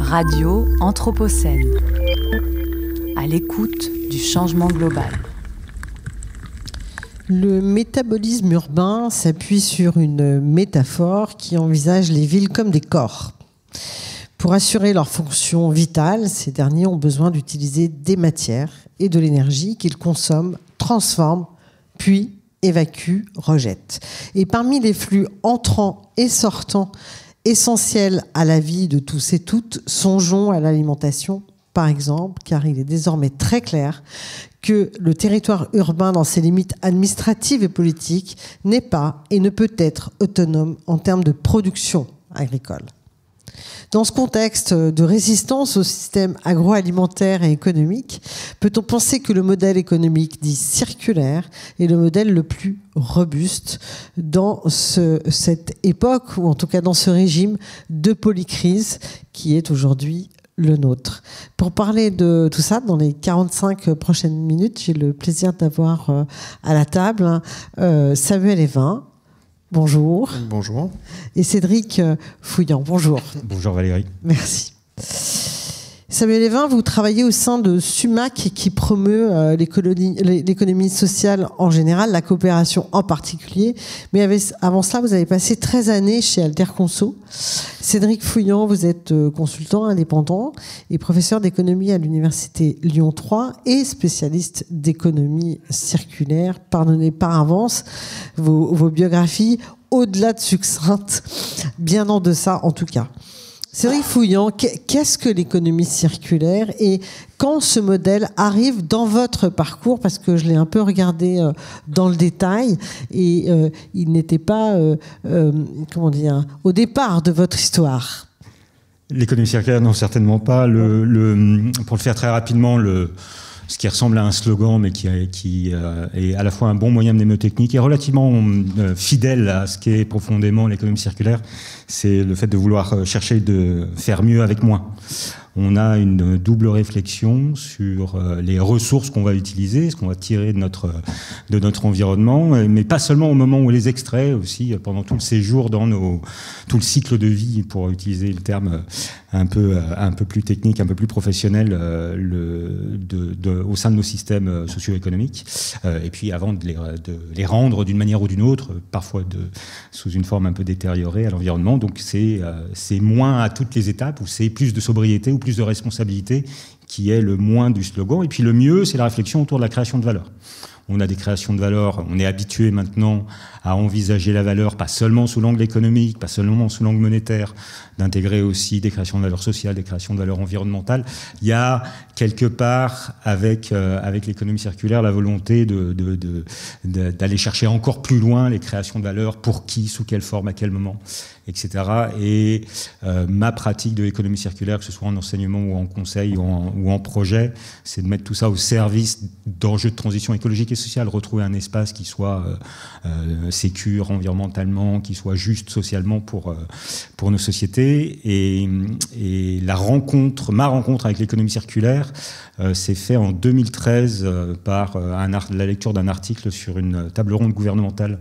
Radio Anthropocène, à l'écoute du changement global. Le métabolisme urbain s'appuie sur une métaphore qui envisage les villes comme des corps. Pour assurer leur fonction vitale, ces derniers ont besoin d'utiliser des matières et de l'énergie qu'ils consomment, transforment, puis évacuent, rejettent. Et parmi les flux entrants et sortants essentiels à la vie de tous et toutes, songeons à l'alimentation, par exemple, car il est désormais très clair que le territoire urbain, dans ses limites administratives et politiques, n'est pas et ne peut être autonome en termes de production agricole. Dans ce contexte de résistance au système agroalimentaire et économique, peut-on penser que le modèle économique dit circulaire est le modèle le plus robuste dans cette époque, ou en tout cas dans ce régime de polycrise qui est aujourd'hui le nôtre. Pour parler de tout ça, dans les 45 prochaines minutes, j'ai le plaisir d'avoir à la table Samuel Evin. Bonjour. Bonjour. Et Cédric Fouillant. Bonjour. Bonjour Valérie. Merci. Samuel Evin, vous travaillez au sein de SUMAC qui promeut l'économie sociale en général, la coopération en particulier. Mais avant cela, vous avez passé 13 années chez Alter Conso. Cédric Fouillant, vous êtes consultant indépendant et professeur d'économie à l'université Lyon 3 et spécialiste d'économie circulaire. Pardonnez par avance vos biographies, au-delà de succinctes, bien en deçà en tout cas. Cédric Fouillant, qu'est-ce que l'économie circulaire et quand ce modèle arrive dans votre parcours, parce que je l'ai un peu regardé dans le détail et il n'était pas, au départ de votre histoire. L'économie circulaire, non, certainement pas. Pour le faire très rapidement, ce qui ressemble à un slogan, mais qui est à la fois un bon moyen mnémotechnique et relativement fidèle à ce qu'est profondément l'économie circulaire, c'est le fait de vouloir chercher de faire mieux avec moins. On a une double réflexion sur les ressources qu'on va utiliser, ce qu'on va tirer de notre environnement, mais pas seulement au moment où on les extrait, aussi pendant tout le séjour tout le cycle de vie, pour utiliser le terme un peu plus technique, un peu plus professionnel, au sein de nos systèmes socio-économiques, et puis avant de les rendre d'une manière ou d'une autre, parfois sous une forme un peu détériorée à l'environnement. Donc c'est moins à toutes les étapes, ou c'est plus de sobriété ou plus de responsabilité qui est le moins du slogan. Et puis le mieux, c'est la réflexion autour de la création de valeur. On a des créations de valeur, on est habitué maintenant à envisager la valeur, pas seulement sous l'angle économique, pas seulement sous l'angle monétaire, d'intégrer aussi des créations de valeur sociale, des créations de valeur environnementale. Il y a quelque part, avec l'économie circulaire, la volonté d'aller chercher encore plus loin les créations de valeur, pour qui, sous quelle forme, à quel moment, etc. Et ma pratique de l'économie circulaire, que ce soit en enseignement ou en conseil ou en projet, c'est de mettre tout ça au service d'enjeux de transition écologique et sociale, retrouver un espace qui soit sécure environnementalement, qui soit juste socialement pour nos sociétés. Et ma rencontre avec l'économie circulaire s'est faite en 2013 par la lecture d'un article sur une table ronde gouvernementale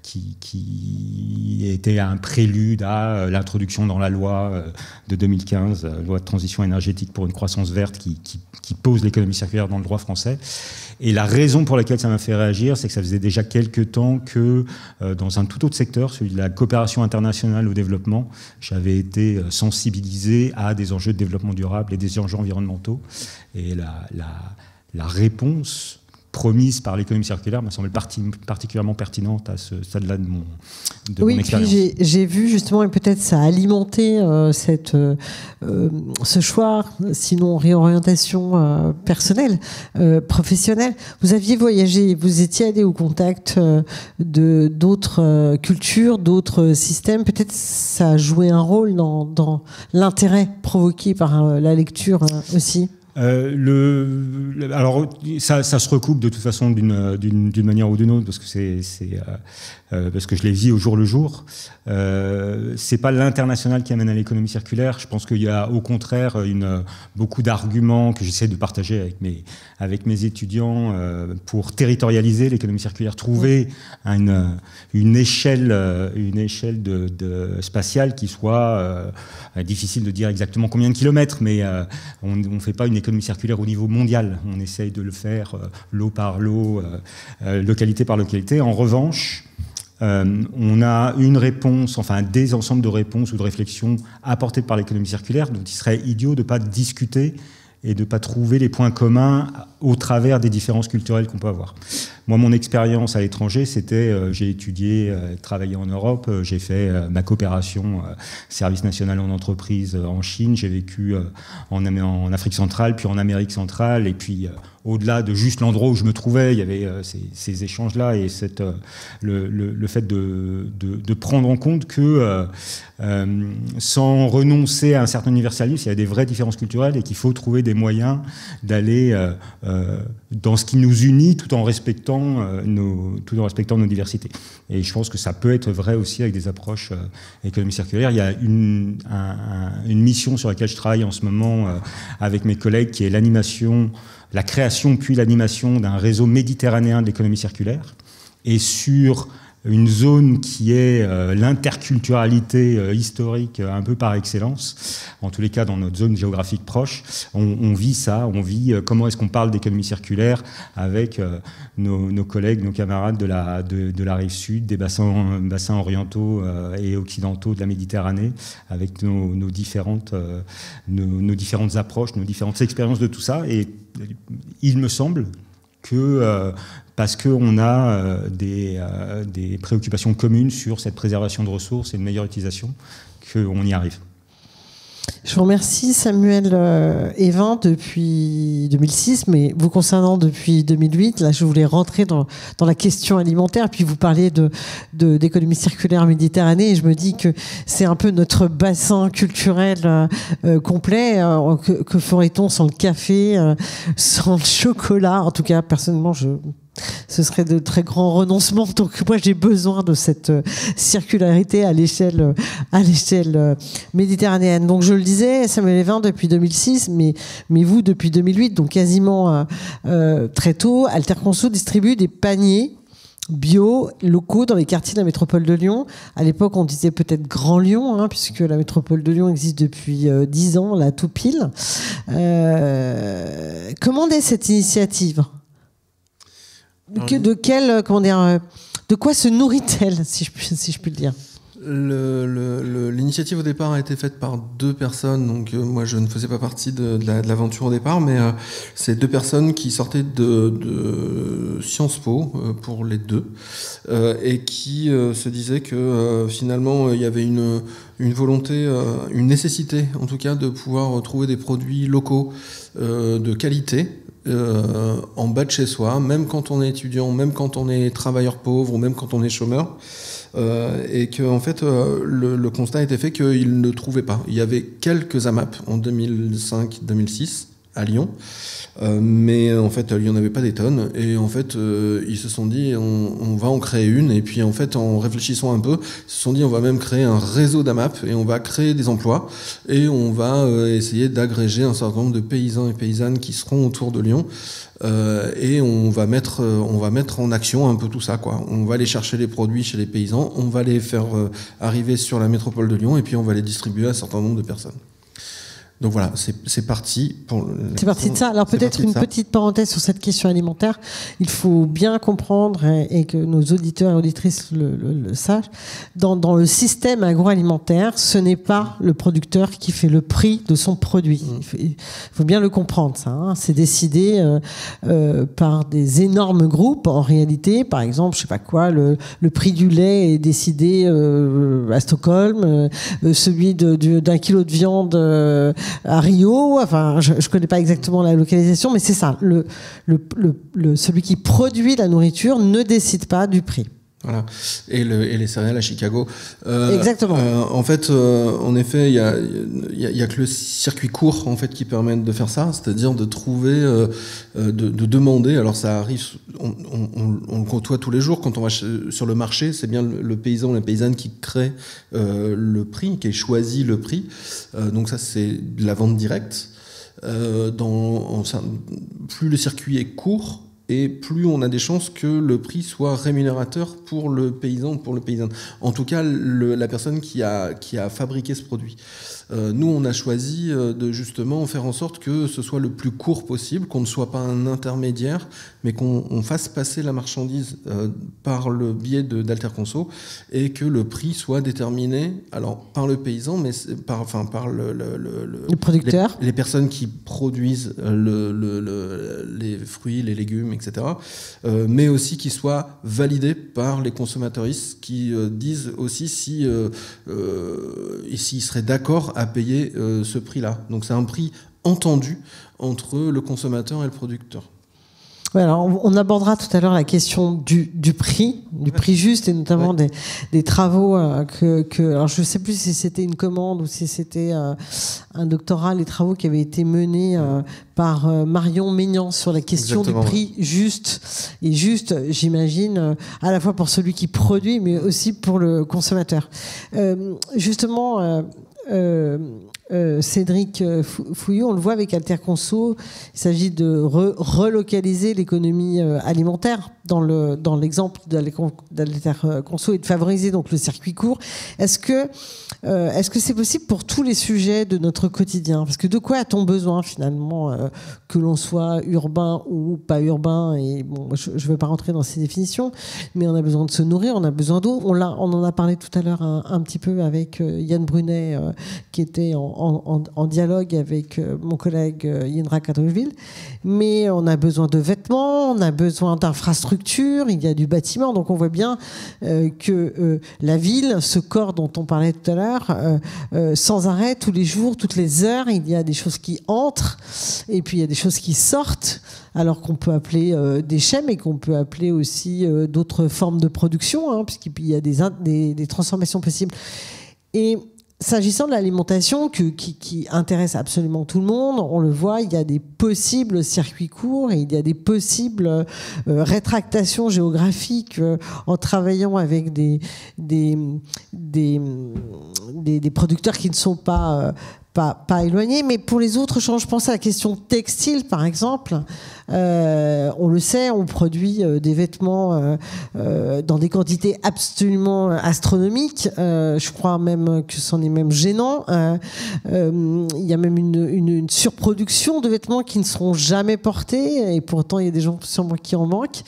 qui était un prélude à l'introduction dans la loi de 2015, loi de transition énergétique pour une croissance verte, qui pose l'économie circulaire dans le droit français. Et la raison pour laquelle ça m'a fait réagir, c'est que ça faisait déjà quelques temps que, dans un tout autre secteur, celui de la coopération internationale au développement, j'avais été sensibilisé à des enjeux de développement durable et des enjeux environnementaux. Et la réponse promise par l'économie circulaire me semble particulièrement pertinente à ce stade-là de mon expérience. Oui, j'ai vu justement, et peut-être ça a alimenté ce choix, sinon réorientation personnelle, professionnelle. Vous aviez voyagé, vous étiez allé au contact d'autres cultures, d'autres systèmes. Peut-être ça a joué un rôle dans l'intérêt provoqué par la lecture aussi. Alors ça se recoupe de toute façon d'une manière ou d'une autre parce que parce que je les vis au jour le jour. C'est pas l'international qui amène à l'économie circulaire. Je pense qu'il y a au contraire beaucoup d'arguments que j'essaie de partager avec mes étudiants pour territorialiser l'économie circulaire, trouver une échelle spatiale qui soit difficile de dire exactement combien de kilomètres, mais on ne fait pas une économie circulaire au niveau mondial. On essaye de le faire lot par lot, localité par localité. En revanche, on a une réponse, enfin des ensembles de réponses ou de réflexions apportées par l'économie circulaire dont il serait idiot de ne pas discuter et de ne pas trouver les points communs au travers des différences culturelles qu'on peut avoir. Moi, mon expérience à l'étranger, c'était, j'ai étudié, travaillé en Europe, j'ai fait ma coopération service national en entreprise en Chine, j'ai vécu en Afrique centrale, puis en Amérique centrale, et puis au-delà de juste l'endroit où je me trouvais, il y avait ces échanges-là et le fait de prendre en compte que sans renoncer à un certain universalisme, il y a des vraies différences culturelles et qu'il faut trouver des moyens d'aller dans ce qui nous unit tout en respectant nos diversités. Et je pense que ça peut être vrai aussi avec des approches économie circulaire. Il y a une mission sur laquelle je travaille en ce moment avec mes collègues qui est la création puis l'animation d'un réseau méditerranéen de l'économie circulaire et sur une zone qui est l'interculturalité historique un peu par excellence. En tous les cas, dans notre zone géographique proche, on vit ça, on vit comment est-ce qu'on parle d'économie circulaire avec nos collègues, nos camarades de la rive sud, des bassins orientaux et occidentaux de la Méditerranée, avec nos différentes approches, nos différentes expériences de tout ça. Et il me semble que parce qu'on a des préoccupations communes sur cette préservation de ressources et une meilleure utilisation, qu'on y arrive. Je vous remercie Samuel Évin depuis 2006, mais vous concernant depuis 2008. Là, je voulais rentrer dans la question alimentaire, puis vous parliez d'économie circulaire Méditerranée, et je me dis que c'est un peu notre bassin culturel complet. Que ferait-on sans le café, sans le chocolat? En tout cas, personnellement, ce serait de très grands renoncements. Donc moi, j'ai besoin de cette circularité à l'échelle méditerranéenne. Donc je le disais, Samuel Évin depuis 2006, mais vous depuis 2008, donc quasiment très tôt. Alterconso distribue des paniers bio, locaux dans les quartiers de la métropole de Lyon. À l'époque, on disait peut-être Grand Lyon, puisque la métropole de Lyon existe depuis 10 ans, là, tout pile. Comment est cette initiative ? De quoi se nourrit-elle, si je puis le dire? L'initiative au départ a été faite par deux personnes, donc moi je ne faisais pas partie de l'aventure au départ, mais c'est deux personnes qui sortaient de Sciences Po pour les deux, et qui se disaient que finalement il y avait une volonté, une nécessité en tout cas de pouvoir trouver des produits locaux de qualité, en bas de chez soi, même quand on est étudiant, même quand on est travailleur pauvre ou même quand on est chômeur, et que en fait le constat a été fait qu'ils ne trouvaient pas. Il y avait quelques AMAP en 2005-2006 à Lyon, mais en fait il n'y en avait pas des tonnes, et en fait ils se sont dit on va en créer une, et puis en fait en réfléchissant un peu, ils se sont dit on va même créer un réseau d'AMAP, et on va créer des emplois, et on va essayer d'agréger un certain nombre de paysans et paysannes qui seront autour de Lyon, et on va mettre en action un peu tout ça, quoi. On va aller chercher les produits chez les paysans, on va les faire arriver sur la métropole de Lyon, et puis on va les distribuer à un certain nombre de personnes. Donc voilà, c'est parti. C'est parti de ça. Alors peut-être une petite parenthèse sur cette question alimentaire. Il faut bien comprendre, et que nos auditeurs et auditrices le sachent, dans le système agroalimentaire, ce n'est pas le producteur qui fait le prix de son produit. Il faut bien le comprendre, ça. C'est décidé par des énormes groupes. En réalité, par exemple, je sais pas quoi, le prix du lait est décidé à Stockholm, celui d'un kilo de viande à Rio, enfin, je connais pas exactement la localisation, mais c'est ça. Celui qui produit la nourriture ne décide pas du prix. Voilà. Et les céréales à Chicago. Exactement. En fait, en effet, il y a que le circuit court en fait qui permet de faire ça, c'est-à-dire de trouver, de demander. Alors ça arrive, on le côtoie tous les jours quand on va sur le marché. C'est bien le paysan ou la paysanne qui crée le prix, qui choisit le prix. Donc ça, c'est de la vente directe. Plus le circuit est court, et plus on a des chances que le prix soit rémunérateur pour le paysan ou pour le paysanne. En tout cas, la personne qui a fabriqué ce produit. Nous, on a choisi de justement faire en sorte que ce soit le plus court possible, qu'on ne soit pas un intermédiaire, mais qu'on fasse passer la marchandise par le biais d'Alterconso et que le prix soit déterminé alors par le paysan, mais par le producteur, les personnes qui produisent les fruits, les légumes, etc. Mais aussi qui soit validé par les consommateuristes qui disent aussi s'ils seraient d'accord à payer ce prix-là. Donc c'est un prix entendu entre le consommateur et le producteur. Ouais, alors on abordera tout à l'heure la question du prix juste, et notamment des travaux alors je ne sais plus si c'était une commande ou si c'était un doctorat, les travaux qui avaient été menés par Marion Maignan sur la question du prix juste, et juste, j'imagine, à la fois pour celui qui produit, mais aussi pour le consommateur. Justement, Cédric Fouillou, on le voit avec Alterconso, il s'agit de relocaliser l'économie alimentaire dans l'exemple d'Alterconso et de favoriser donc le circuit court. Est-ce que c'est possible pour tous les sujets de notre quotidien? Parce que de quoi a-t-on besoin finalement, que l'on soit urbain ou pas urbain? Et bon, je ne veux pas rentrer dans ces définitions, mais on a besoin de se nourrir, on a besoin d'eau. On en a parlé tout à l'heure un petit peu avec Yann Brunet, qui était en dialogue avec mon collègue Yendra Katoville. Mais on a besoin de vêtements, on a besoin d'infrastructures, il y a du bâtiment. Donc on voit bien que la ville, ce corps dont on parlait tout à l'heure, sans arrêt, tous les jours, toutes les heures, il y a des choses qui entrent et puis il y a des choses qui sortent, alors qu'on peut appeler déchets, mais qu'on peut appeler aussi d'autres formes de production, hein, puisqu'il y a des transformations possibles. Et s'agissant de l'alimentation qui intéresse absolument tout le monde, on le voit, il y a des possibles circuits courts et il y a des possibles rétractations géographiques en travaillant avec des producteurs qui ne sont pas éloignés. Mais pour les autres champs, je pense à la question textile, par exemple. On le sait, on produit des vêtements dans des quantités absolument astronomiques. Je crois même que c'en est même gênant. Il y a même une surproduction de vêtements qui ne seront jamais portés, et pourtant il y a des gens sûrement qui en manquent.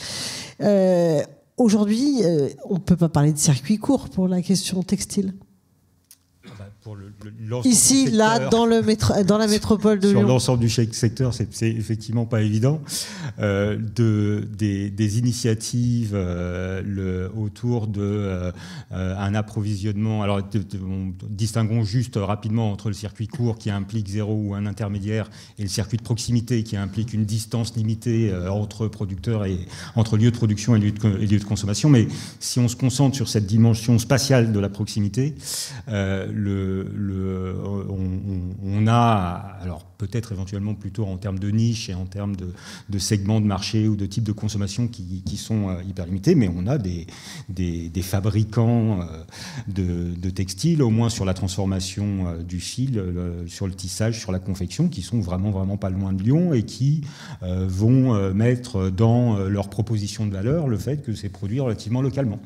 Aujourd'hui, on ne peut pas parler de circuit court pour la question textile. Pour ici, là, dans la métropole de Lyon. Sur l'ensemble du secteur, c'est effectivement pas évident. Des initiatives autour un approvisionnement. Alors, distinguons juste rapidement entre le circuit court qui implique zéro ou un intermédiaire et le circuit de proximité qui implique une distance limitée entre producteurs et entre lieux de production et lieux de consommation. Mais si on se concentre sur cette dimension spatiale de la proximité, on a, alors peut-être éventuellement plutôt en termes de niche et en termes de segments de marché ou de types de consommation qui sont hyper limités, mais on a des fabricants de textiles, au moins sur la transformation du fil, sur le tissage, sur la confection, qui sont vraiment pas loin de Lyon et qui vont mettre dans leur proposition de valeur le fait que c'est produit relativement localement.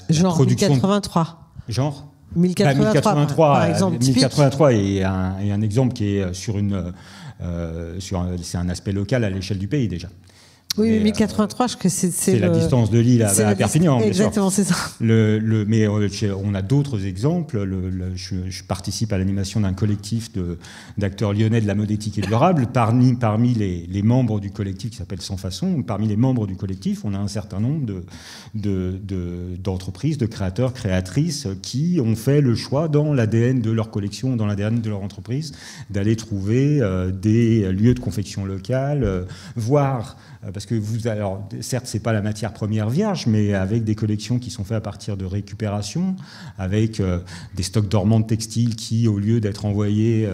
Genre 1083. Genre 1083 par exemple. 1083 est un exemple qui est c'est un aspect local à l'échelle du pays déjà. Oui, mais 1083, je crois que c'est la distance de Lille à Perpignan. Exactement, c'est ça. Mais on a d'autres exemples. Je participe à l'animation d'un collectif d'acteurs lyonnais de la mode éthique et durable. Parmi les membres du collectif qui s'appelle Sans Façon, parmi les membres du collectif, on a un certain nombre d'entreprises, de créateurs, créatrices qui ont fait le choix dans l'ADN de leur collection, dans l'ADN de leur entreprise, d'aller trouver des lieux de confection locale, voire parce parce que alors, certes, c'est pas la matière première vierge, mais avec des collections qui sont faites à partir de récupération, avec des stocks dormants de textiles qui, au lieu d'être envoyés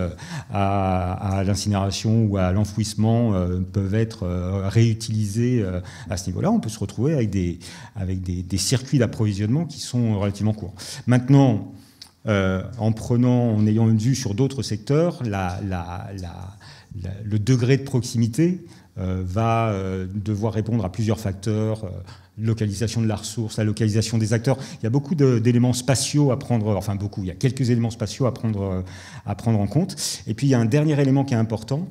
à l'incinération ou à l'enfouissement, peuvent être réutilisés à ce niveau-là. On peut se retrouver avec des circuits d'approvisionnement qui sont relativement courts. Maintenant, en ayant une vue sur d'autres secteurs, le degré de proximité va devoir répondre à plusieurs facteurs, localisation de la ressource, la localisation des acteurs. Il y a beaucoup d'éléments spatiaux à prendre, enfin beaucoup, il y a quelques éléments spatiaux à prendre en compte. Et puis il y a un dernier élément qui est important,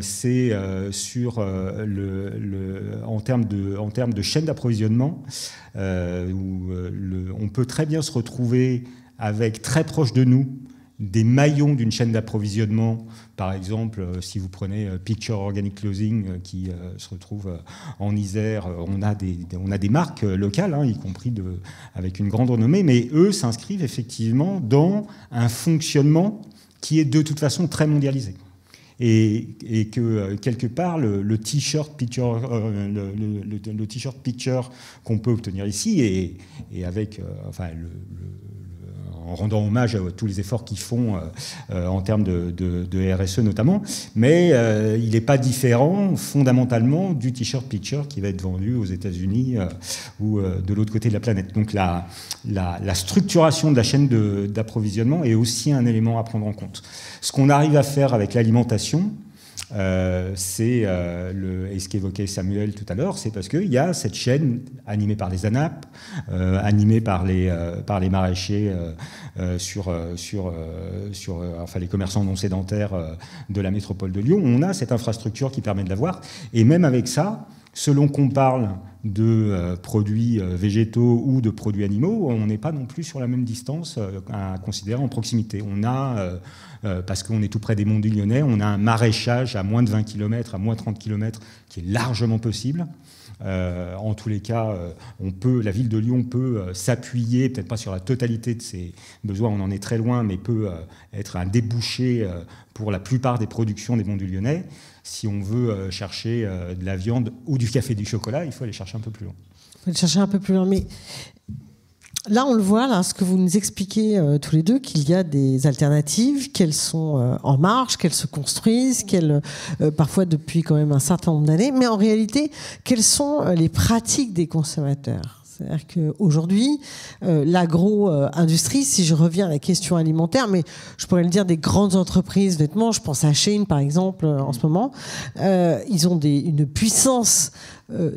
c'est en termes de chaîne d'approvisionnement, où on peut très bien se retrouver avec très proche de nous des maillons d'une chaîne d'approvisionnement. Par exemple, si vous prenez Picture Organic Clothing qui se retrouve en Isère, on a des marques locales, y compris avec une grande renommée, mais eux s'inscrivent effectivement dans un fonctionnement qui est de toute façon très mondialisé. Et que quelque part le t-shirt Picture, le t-shirt Picture qu'on peut obtenir ici et avec en rendant hommage à tous les efforts qu'ils font en termes de RSE notamment, mais il n'est pas différent fondamentalement du t-shirt Picture qui va être vendu aux États-Unis ou de l'autre côté de la planète. Donc la structuration de la chaîne d'approvisionnement est aussi un élément à prendre en compte. Ce qu'on arrive à faire avec l'alimentation, c'est et ce qu'évoquait Samuel tout à l'heure, c'est parce qu'il y a cette chaîne animée par les ANAP, animée par les maraîchers sur les commerçants non sédentaires de la métropole de Lyon. On a cette infrastructure qui permet de l'avoir, et même avec ça, selon qu'on parle de produits végétaux ou de produits animaux, on n'est pas non plus sur la même distance à considérer en proximité. On a, parce qu'on est tout près des monts du Lyonnais, on a un maraîchage à moins de 20 km, à moins de 30 km, qui est largement possible. En tous les cas, la ville de Lyon peut s'appuyer, peut-être pas sur la totalité de ses besoins, on en est très loin, mais peut être un débouché pour la plupart des productions des monts du Lyonnais. Si on veut chercher de la viande ou du café et du chocolat, il faut aller chercher un peu plus loin. Il faut aller chercher un peu plus loin, mais là, on le voit, là, ce que vous nous expliquez tous les deux, qu'il y a des alternatives, qu'elles sont en marche, qu'elles se construisent, parfois depuis quand même un certain nombre d'années, mais en réalité, quelles sont les pratiques des consommateurs ? C'est-à-dire qu'aujourd'hui, l'agro-industrie, si je reviens à la question alimentaire, mais je pourrais le dire des grandes entreprises vêtements, je pense à Shein par exemple en ce moment, ils ont une puissance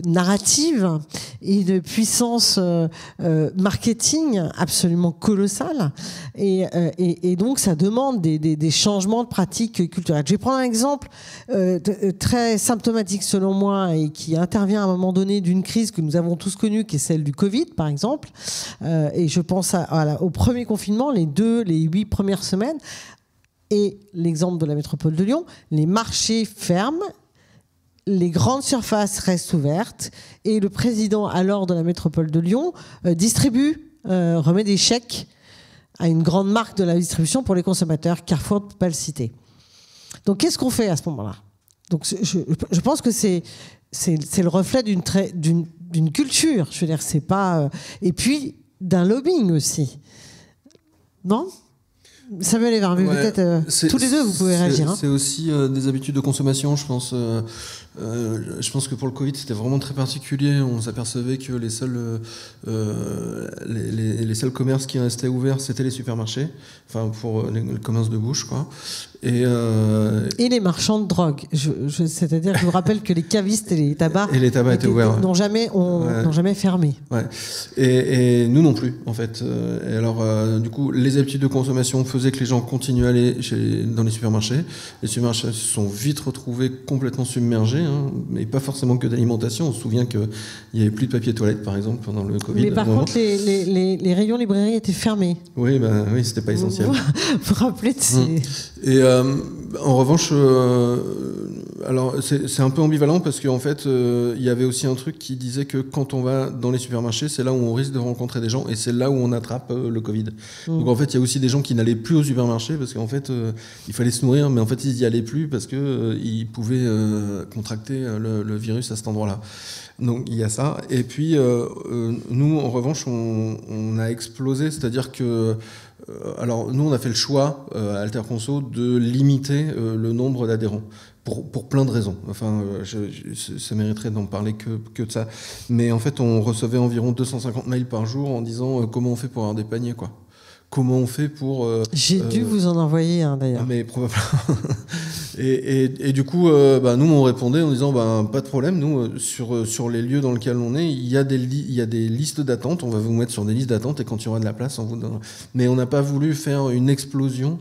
narrative et une puissance marketing absolument colossale, et donc ça demande des changements de pratiques culturelles. Je vais prendre un exemple très symptomatique selon moi et qui intervient à un moment donné d'une crise que nous avons tous connue, qui est celle du Covid par exemple, et je pense au premier confinement, les 8 premières semaines, et l'exemple de la métropole de Lyon, les marchés ferment, les grandes surfaces restent ouvertes, et le président alors de la métropole de Lyon remet des chèques à une grande marque de la distribution pour les consommateurs, Carrefour, pour ne pas le citer. Donc qu'est-ce qu'on fait à ce moment-là ? Donc je pense que c'est le reflet d'une culture, je veux dire, c'est pas... et puis d'un lobbying aussi. Non ? Samuel et Varmu, peut-être tous les deux, vous pouvez réagir. C'est aussi des habitudes de consommation, je pense. Je pense que pour le Covid, c'était vraiment très particulier. On s'apercevait que les seuls commerces qui restaient ouverts, c'était les supermarchés, enfin pour les commerces de bouche, quoi. Et les marchands de drogue. C'est-à-dire, je vous rappelle que les cavistes et les tabacs étaient ouverts. N'ont jamais fermé. Ouais. Et nous non plus, en fait. Et alors, du coup, les habitudes de consommation faisaient que les gens continuaient à aller dans les supermarchés. Les supermarchés se sont vite retrouvés complètement submergés, mais pas forcément que d'alimentation. On se souvient qu'il n'y avait plus de papier toilette, par exemple, pendant le Covid. Mais par contre, les rayons librairies étaient fermés. Oui, c'était pas essentiel. Vous vous rappelez de ces... Et En revanche, alors c'est un peu ambivalent parce qu'en fait, il y avait aussi un truc qui disait que quand on va dans les supermarchés, c'est là où on risque de rencontrer des gens et c'est là où on attrape le Covid. Donc en fait, il y a aussi des gens qui n'allaient plus au supermarché parce qu'en fait, il fallait se nourrir, mais en fait, ils n'y allaient plus parce que ils pouvaient contracter le virus à cet endroit-là. Donc il y a ça. Et puis nous, en revanche, on a explosé, c'est-à-dire que alors nous, on a fait le choix à Alter Conso de limiter le nombre d'adhérents. Pour plein de raisons. Enfin, ça mériterait d'en parler que de ça. Mais en fait, on recevait environ 250 mails par jour en disant comment on fait pour avoir des paniers, quoi. Comment on fait pour... J'ai dû vous en envoyer un, d'ailleurs. Mais probablement. et du coup, nous, on répondait en disant pas de problème. Nous, sur les lieux dans lesquels on est, il y a des listes d'attente. On va vous mettre sur des listes d'attente et quand il y aura de la place, on vous donnera. Mais on n'a pas voulu faire une explosion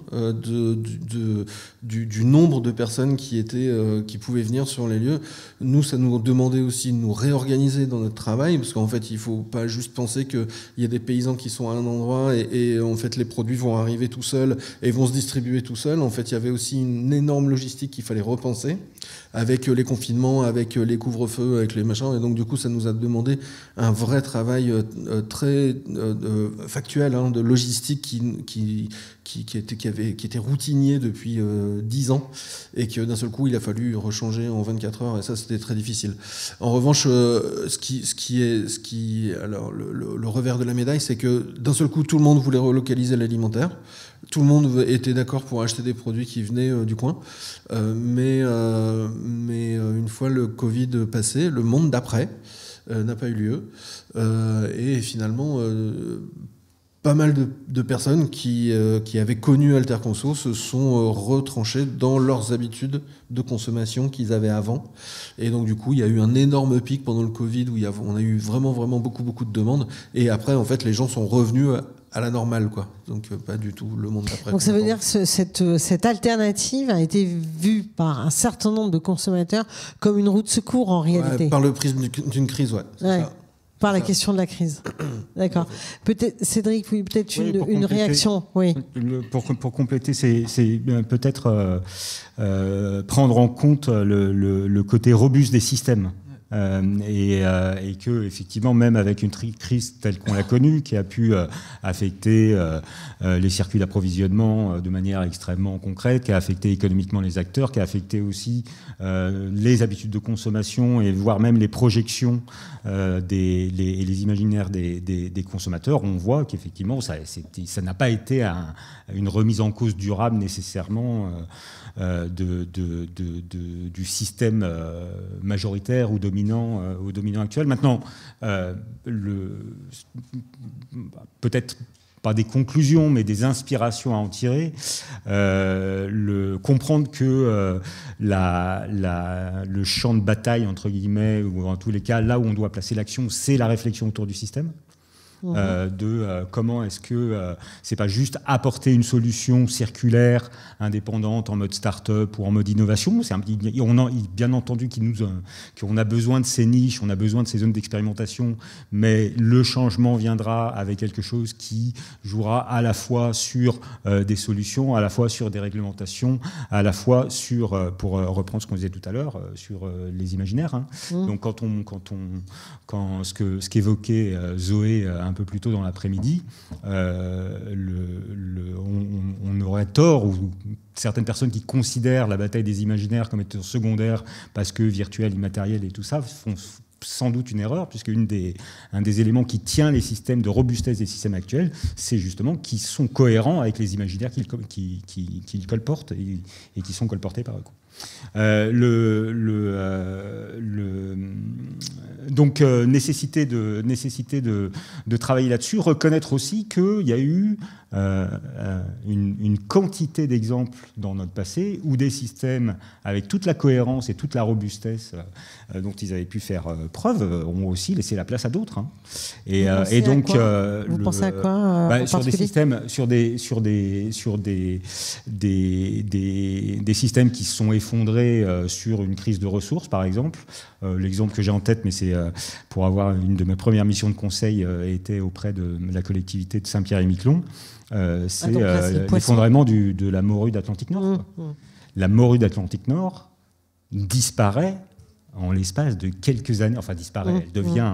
du nombre de personnes qui pouvaient venir sur les lieux. Nous, ça nous demandait aussi de nous réorganiser dans notre travail parce qu'en fait, il ne faut pas juste penser qu'il y a des paysans qui sont à un endroit et en fait, les produits vont arriver tout seuls et vont se distribuer tout seuls. En fait, il y avait aussi une énorme logistique qu'il fallait repenser avec les confinements, avec les couvre-feux, avec les machins. Et donc, du coup, ça nous a demandé un vrai travail très factuel de logistique qui était routinier depuis 10 ans et que d'un seul coup, il a fallu rechanger en 24 heures. Et ça, c'était très difficile. En revanche, le revers de la médaille, c'est que d'un seul coup, tout le monde voulait relocaliser l'alimentaire. Tout le monde était d'accord pour acheter des produits qui venaient du coin. Mais une fois le Covid passé, le monde d'après n'a pas eu lieu. Et finalement, pas mal de personnes qui avaient connu Alter Conso se sont retranchées dans leurs habitudes de consommation qu'ils avaient avant. Et donc, du coup, il y a eu un énorme pic pendant le Covid où on a eu vraiment, vraiment beaucoup, beaucoup de demandes. Et après, en fait, les gens sont revenus à la normale, quoi. Donc, pas du tout le monde d'après. Donc, ça veut dire que cette alternative a été vue par un certain nombre de consommateurs comme une roue de secours, en réalité. Par le prisme d'une crise, ouais. Ça. Par la question de la crise. D'accord. Peut-être, Cédric, oui, peut-être une réaction. Oui. Pour compléter, c'est peut-être prendre en compte le côté robuste des systèmes. Et que effectivement, même avec une crise telle qu'on l'a connue, qui a pu affecter les circuits d'approvisionnement de manière extrêmement concrète, qui a affecté économiquement les acteurs, qui a affecté aussi les habitudes de consommation et voire même les projections et les imaginaires des consommateurs, on voit qu'effectivement ça n'a pas été une remise en cause durable nécessairement du système majoritaire ou dominant actuel. Maintenant, peut-être pas des conclusions, mais des inspirations à en tirer, comprendre que le champ de bataille, entre guillemets, ou en tous les cas, là où on doit placer l'action, c'est la réflexion autour du système. Comment est-ce que c'est pas juste apporter une solution circulaire, indépendante, en mode start-up ou en mode innovation. Bien entendu qu'on a besoin de ces niches, on a besoin de ces zones d'expérimentation, mais le changement viendra avec quelque chose qui jouera à la fois sur des solutions, à la fois sur des réglementations, à la fois sur, pour reprendre ce qu'on disait tout à l'heure, sur les imaginaires. Hein. Donc ce qu'évoquait Zoé un peu plus tôt dans l'après-midi, on aurait tort, ou certaines personnes qui considèrent la bataille des imaginaires comme étant secondaire parce que virtuel, immatériel et tout ça font sans doute une erreur, puisque un des éléments qui tient les systèmes de robustesse des systèmes actuels, c'est justement qu'ils sont cohérents avec les imaginaires qu'ils colportent et qui sont colportés par eux. Donc nécessité de travailler là-dessus, reconnaître aussi qu'il y a eu une quantité d'exemples dans notre passé où des systèmes avec toute la cohérence et toute la robustesse dont ils avaient pu faire preuve ont aussi laissé la place à d'autres. Hein. Et donc vous pensez à quoi sur des systèmes, sur des systèmes qui se sont effondrés sur une crise de ressources, par exemple. L'exemple que j'ai en tête, mais c'est pour avoir une de mes premières missions de conseil était auprès de la collectivité de Saint-Pierre-et-Miquelon. C'est l'effondrement de la morue d'Atlantique Nord. la morue d'Atlantique Nord disparaît en l'espace de quelques années, enfin disparaît, elle devient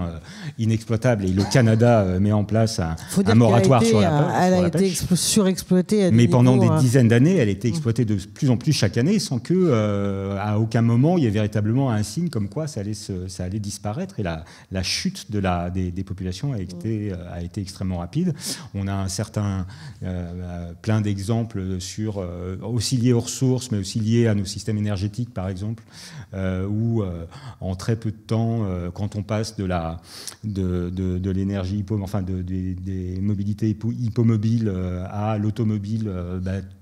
inexploitable et le Canada met en place un moratoire sur la pêche. Surexploitée. Mais pendant des dizaines d'années, elle était exploitée de plus en plus chaque année sans que, à aucun moment, il y ait véritablement un signe comme quoi ça allait disparaître. Et la chute des populations a été extrêmement rapide. On a un certain, plein d'exemples aussi liés aux ressources, mais aussi liés à nos systèmes énergétiques, par exemple, où en très peu de temps, quand on passe de l'énergie des mobilités hippomobiles à l'automobile,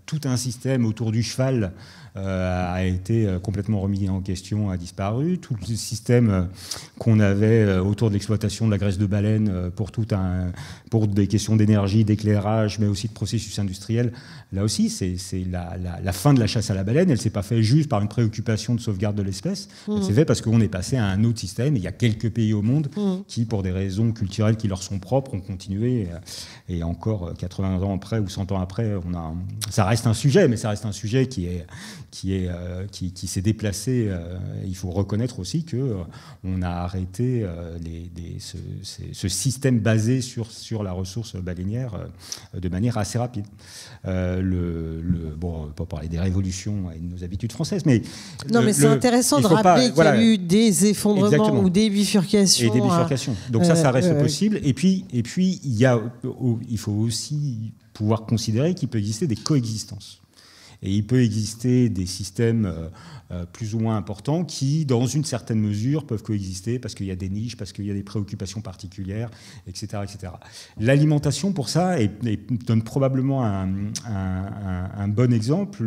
tout un système autour du cheval a été complètement remis en question, a disparu. Tout le système qu'on avait autour de l'exploitation de la graisse de baleine pour des questions d'énergie, d'éclairage, mais aussi de processus industriels, là aussi, c'est la fin de la chasse à la baleine. Elle ne s'est pas faite juste par une préoccupation de sauvegarde de l'espèce. Elle s'est faite parce qu'on est passé à un autre système. Et il y a quelques pays au monde qui, pour des raisons culturelles qui leur sont propres, ont continué. Et encore 80 ans après ou 100 ans après, ça reste un sujet, mais ça reste un sujet qui s'est déplacé. Il faut reconnaître aussi qu'on a arrêté ce système basé sur la ressource baleinière de manière assez rapide. Bon, pas parler des révolutions et de nos habitudes françaises, mais... Non, mais c'est intéressant de rappeler qu'il y a eu des effondrements ou des bifurcations. Et des bifurcations. Donc ça reste possible. Et puis il faut aussi pouvoir considérer qu'il peut exister des coexistences. Et il peut exister des systèmes plus ou moins importants qui, dans une certaine mesure, peuvent coexister parce qu'il y a des niches, parce qu'il y a des préoccupations particulières, etc. etc. L'alimentation, pour ça, donne probablement un bon exemple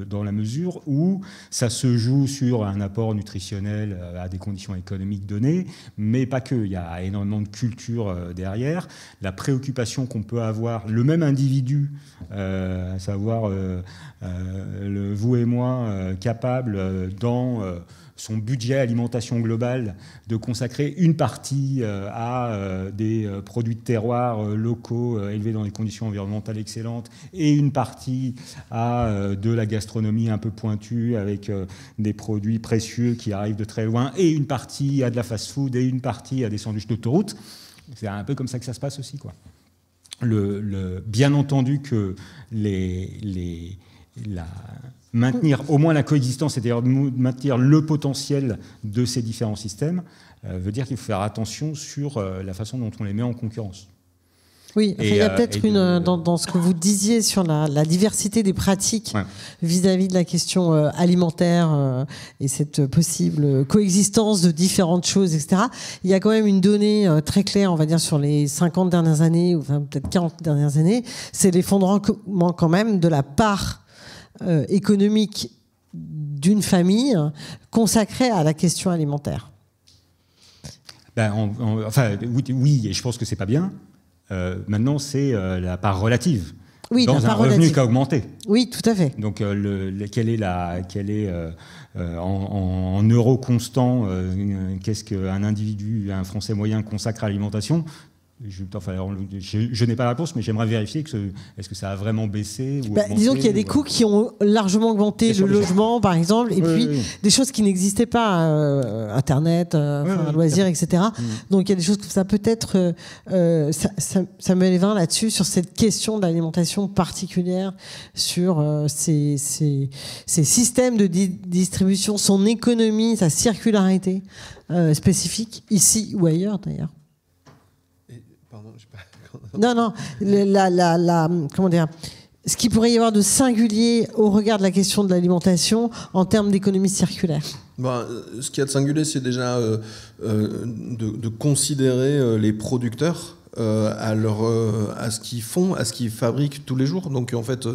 dans la mesure où ça se joue sur un apport nutritionnel à des conditions économiques données, mais pas que. Il y a énormément de culture derrière. La préoccupation qu'on peut avoir, le même individu, à savoir... vous et moi, capables dans son budget alimentation globale de consacrer une partie à des produits de terroir locaux élevés dans des conditions environnementales excellentes et une partie à de la gastronomie un peu pointue avec des produits précieux qui arrivent de très loin et une partie à de la fast-food et une partie à des sandwichs d'autoroute. C'est un peu comme ça que ça se passe aussi, quoi. Bien entendu que maintenir au moins la coexistence, c'est-à-dire maintenir le potentiel de ces différents systèmes, veut dire qu'il faut faire attention sur la façon dont on les met en concurrence. Oui, il y a peut-être dans ce que vous disiez sur la diversité des pratiques vis-à-vis de la question alimentaire et cette possible coexistence de différentes choses, etc. Il y a quand même une donnée très claire, on va dire, sur les 50 dernières années, ou enfin, peut-être 40 dernières années, c'est l'effondrement quand même de la part économique d'une famille consacrée à la question alimentaire. Oui, et je pense que c'est pas bien. Maintenant, c'est la part relative dans un revenu qui a augmenté. Oui, tout à fait. Donc, quelle est en euros constants, qu'est-ce qu'un individu, un Français moyen consacre à l'alimentation ? Je n'ai pas la réponse, mais j'aimerais vérifier est-ce que ça a vraiment baissé ou augmenté. Disons qu'il y a des coûts qui ont largement augmenté, le logement par exemple, et puis des choses qui n'existaient pas, Internet, loisirs, etc. Donc il y a des choses comme ça. Peut-être Samuel Évin là-dessus, sur cette question de l'alimentation particulière, sur ces systèmes de distribution, son économie, sa circularité spécifique, ici ou ailleurs d'ailleurs. Non, comment dire, ce qu'il pourrait y avoir de singulier au regard de la question de l'alimentation en termes d'économie circulaire. Ce qu'il y a de singulier, c'est déjà de considérer les producteurs à ce qu'ils font, à ce qu'ils fabriquent tous les jours. Donc en fait,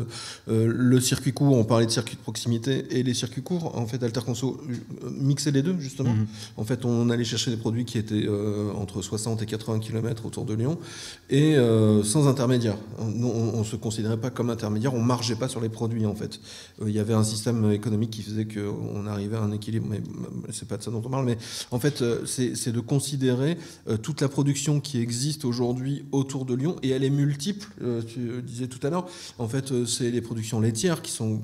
le circuit court, on parlait de circuit de proximité, et les circuits courts, en fait, Alterconso mixait les deux, justement. En fait, on allait chercher des produits qui étaient entre 60 et 80 km autour de Lyon, et sans intermédiaire. On ne se considérait pas comme intermédiaire, on ne margeait pas sur les produits, en fait. Il y avait un système économique qui faisait qu'on arrivait à un équilibre, mais c'est pas de ça dont on parle, mais en fait, c'est de considérer toute la production qui existe aujourd'hui aujourd'hui autour de Lyon, et elle est multiple. Tu disais tout à l'heure, en fait, c'est les productions laitières qui sont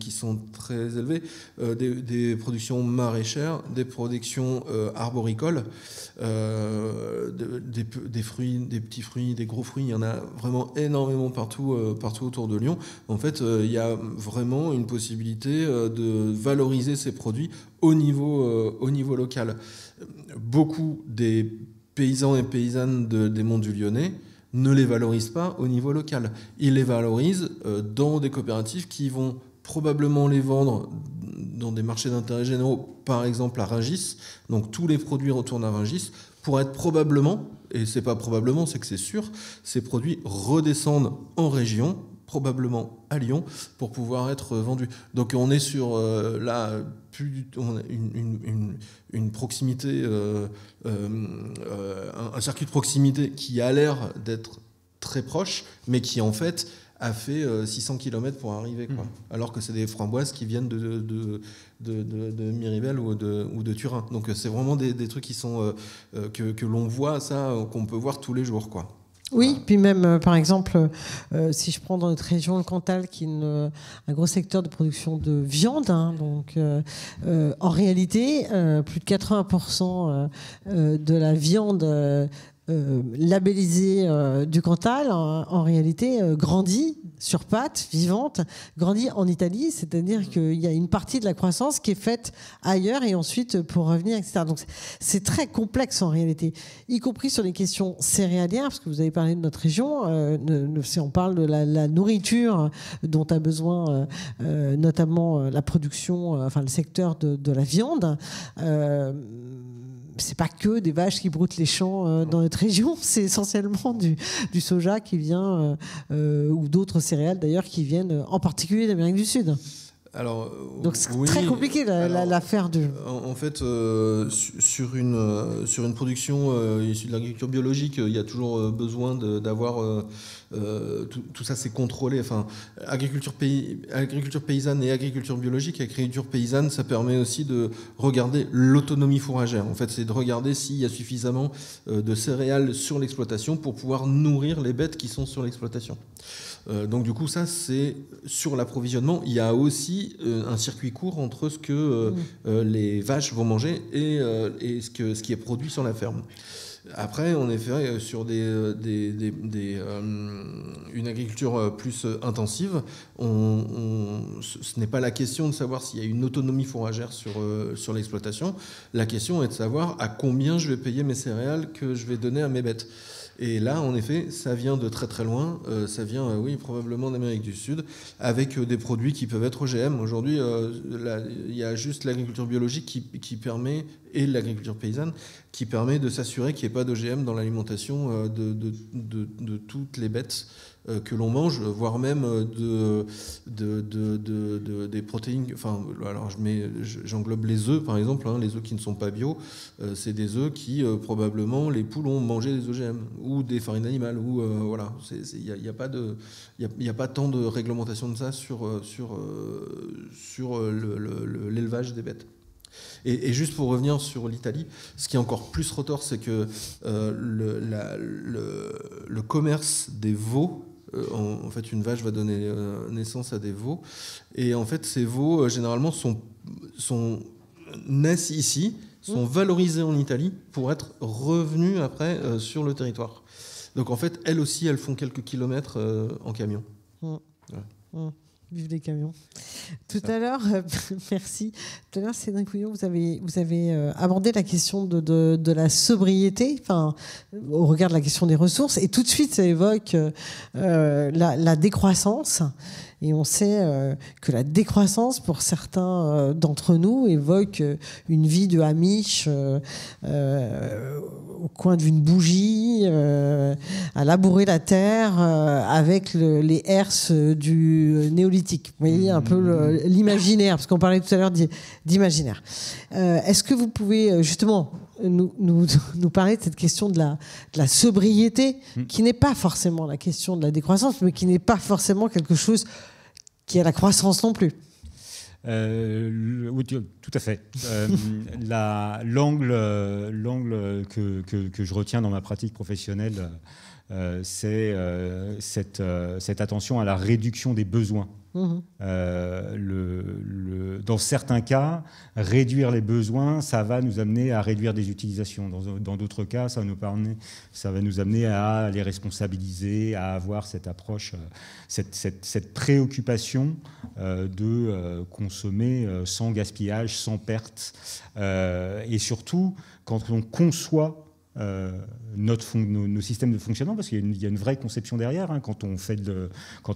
très élevées, des productions maraîchères, des productions arboricoles, des fruits, des petits fruits, des gros fruits. Il y en a vraiment énormément partout autour de Lyon. En fait, il y a vraiment une possibilité de valoriser ces produits au niveau local. Beaucoup des paysans et paysannes des Monts du Lyonnais ne les valorisent pas au niveau local. Ils les valorisent dans des coopératives qui vont probablement les vendre dans des marchés d'intérêt généraux, par exemple à Rungis. Donc tous les produits retournent à Rungis pour être probablement, et c'est pas probablement, c'est que c'est sûr, ces produits redescendent en région, probablement à Lyon, pour pouvoir être vendus. Donc on est sur une proximité, un circuit de proximité qui a l'air d'être très proche, mais qui en fait a fait 600 km pour arriver, quoi. Alors que c'est des framboises qui viennent de Miribel ou de Turin. Donc c'est vraiment des trucs qui sont que l'on voit, ça, qu'on peut voir tous les jours, quoi. Oui, puis même, par exemple, si je prends dans notre région, le Cantal, qui est un gros secteur de production de viande, hein, donc en réalité, plus de 80% de la viande labellisée du Cantal, en réalité, grandit sur pattes, vivante, grandit en Italie, c'est-à-dire qu'il y a une partie de la croissance qui est faite ailleurs et ensuite pour revenir, etc. Donc c'est très complexe en réalité, y compris sur les questions céréalières, parce que vous avez parlé de notre région, si on parle de la nourriture dont a besoin notamment la production, enfin le secteur de la viande, c'est pas que des vaches qui broutent les champs dans notre région, c'est essentiellement du soja qui vient, ou d'autres céréales d'ailleurs qui viennent en particulier d'Amérique du Sud. Alors, donc c'est très compliqué l'affaire de... En fait, sur une production issue de l'agriculture biologique, il y a toujours besoin d'avoir... tout ça, c'est contrôlé. Enfin, agriculture paysanne et agriculture biologique. Agriculture paysanne, ça permet aussi de regarder l'autonomie fourragère. En fait, c'est de regarder s'il y a suffisamment de céréales sur l'exploitation pour pouvoir nourrir les bêtes qui sont sur l'exploitation. Donc du coup, ça, c'est sur l'approvisionnement. Il y a aussi un circuit court entre ce que les vaches vont manger et ce qui est produit sur la ferme. Après, en effet, sur une agriculture plus intensive, ce n'est pas la question de savoir s'il y a une autonomie fourragère sur l'exploitation. La question est de savoir à combien je vais payer mes céréales que je vais donner à mes bêtes. Et là, en effet, ça vient de très très loin. Ça vient, oui, probablement d'Amérique du Sud, avec des produits qui peuvent être OGM. Aujourd'hui, il y a juste l'agriculture biologique qui permet, et l'agriculture paysanne, qui permet de s'assurer qu'il n'y ait pas d'OGM dans l'alimentation de toutes les bêtes que l'on mange, voire même des protéines. Enfin, alors j'englobe les œufs, par exemple, hein, les œufs qui ne sont pas bio, c'est des œufs qui probablement les poules ont mangé des OGM ou des farines animales. Ou voilà, il n'y a pas tant de réglementation de ça sur l'élevage des bêtes. Et juste pour revenir sur l'Italie, ce qui est encore plus retors, c'est que le commerce des veaux, en fait, une vache va donner naissance à des veaux, et en fait, ces veaux généralement naissent ici, sont valorisés en Italie pour être revenus après sur le territoire. Donc en fait, elles aussi, elles font quelques kilomètres en camion. Ouais. Vive les camions. Tout à l'heure, merci. Tout à l'heure, Cédric Pouillon, vous avez abordé la question de la sobriété, enfin, au regard de la question des ressources, et tout de suite, ça évoque la décroissance. Et on sait que la décroissance, pour certains d'entre nous, évoque une vie de Amish au coin d'une bougie, à labourer la terre avec les herses du néolithique. Vous voyez un peu l'imaginaire, parce qu'on parlait tout à l'heure d'imaginaire. Est-ce que vous pouvez justement nous parler de cette question de la sobriété, qui n'est pas forcément la question de la décroissance, mais qui n'est pas forcément quelque chose qui a la croissance non plus? Oui, tout à fait. L'angle que je retiens dans ma pratique professionnelle, c'est cette attention à la réduction des besoins. Dans certains cas, réduire les besoins, ça va nous amener à réduire des utilisations. Dans d'autres cas, ça va nous amener à les responsabiliser, à avoir cette approche, cette préoccupation de consommer sans gaspillage, sans perte. Et surtout, quand on conçoit nos systèmes de fonctionnement, parce qu'il y a une vraie conception derrière, hein, quand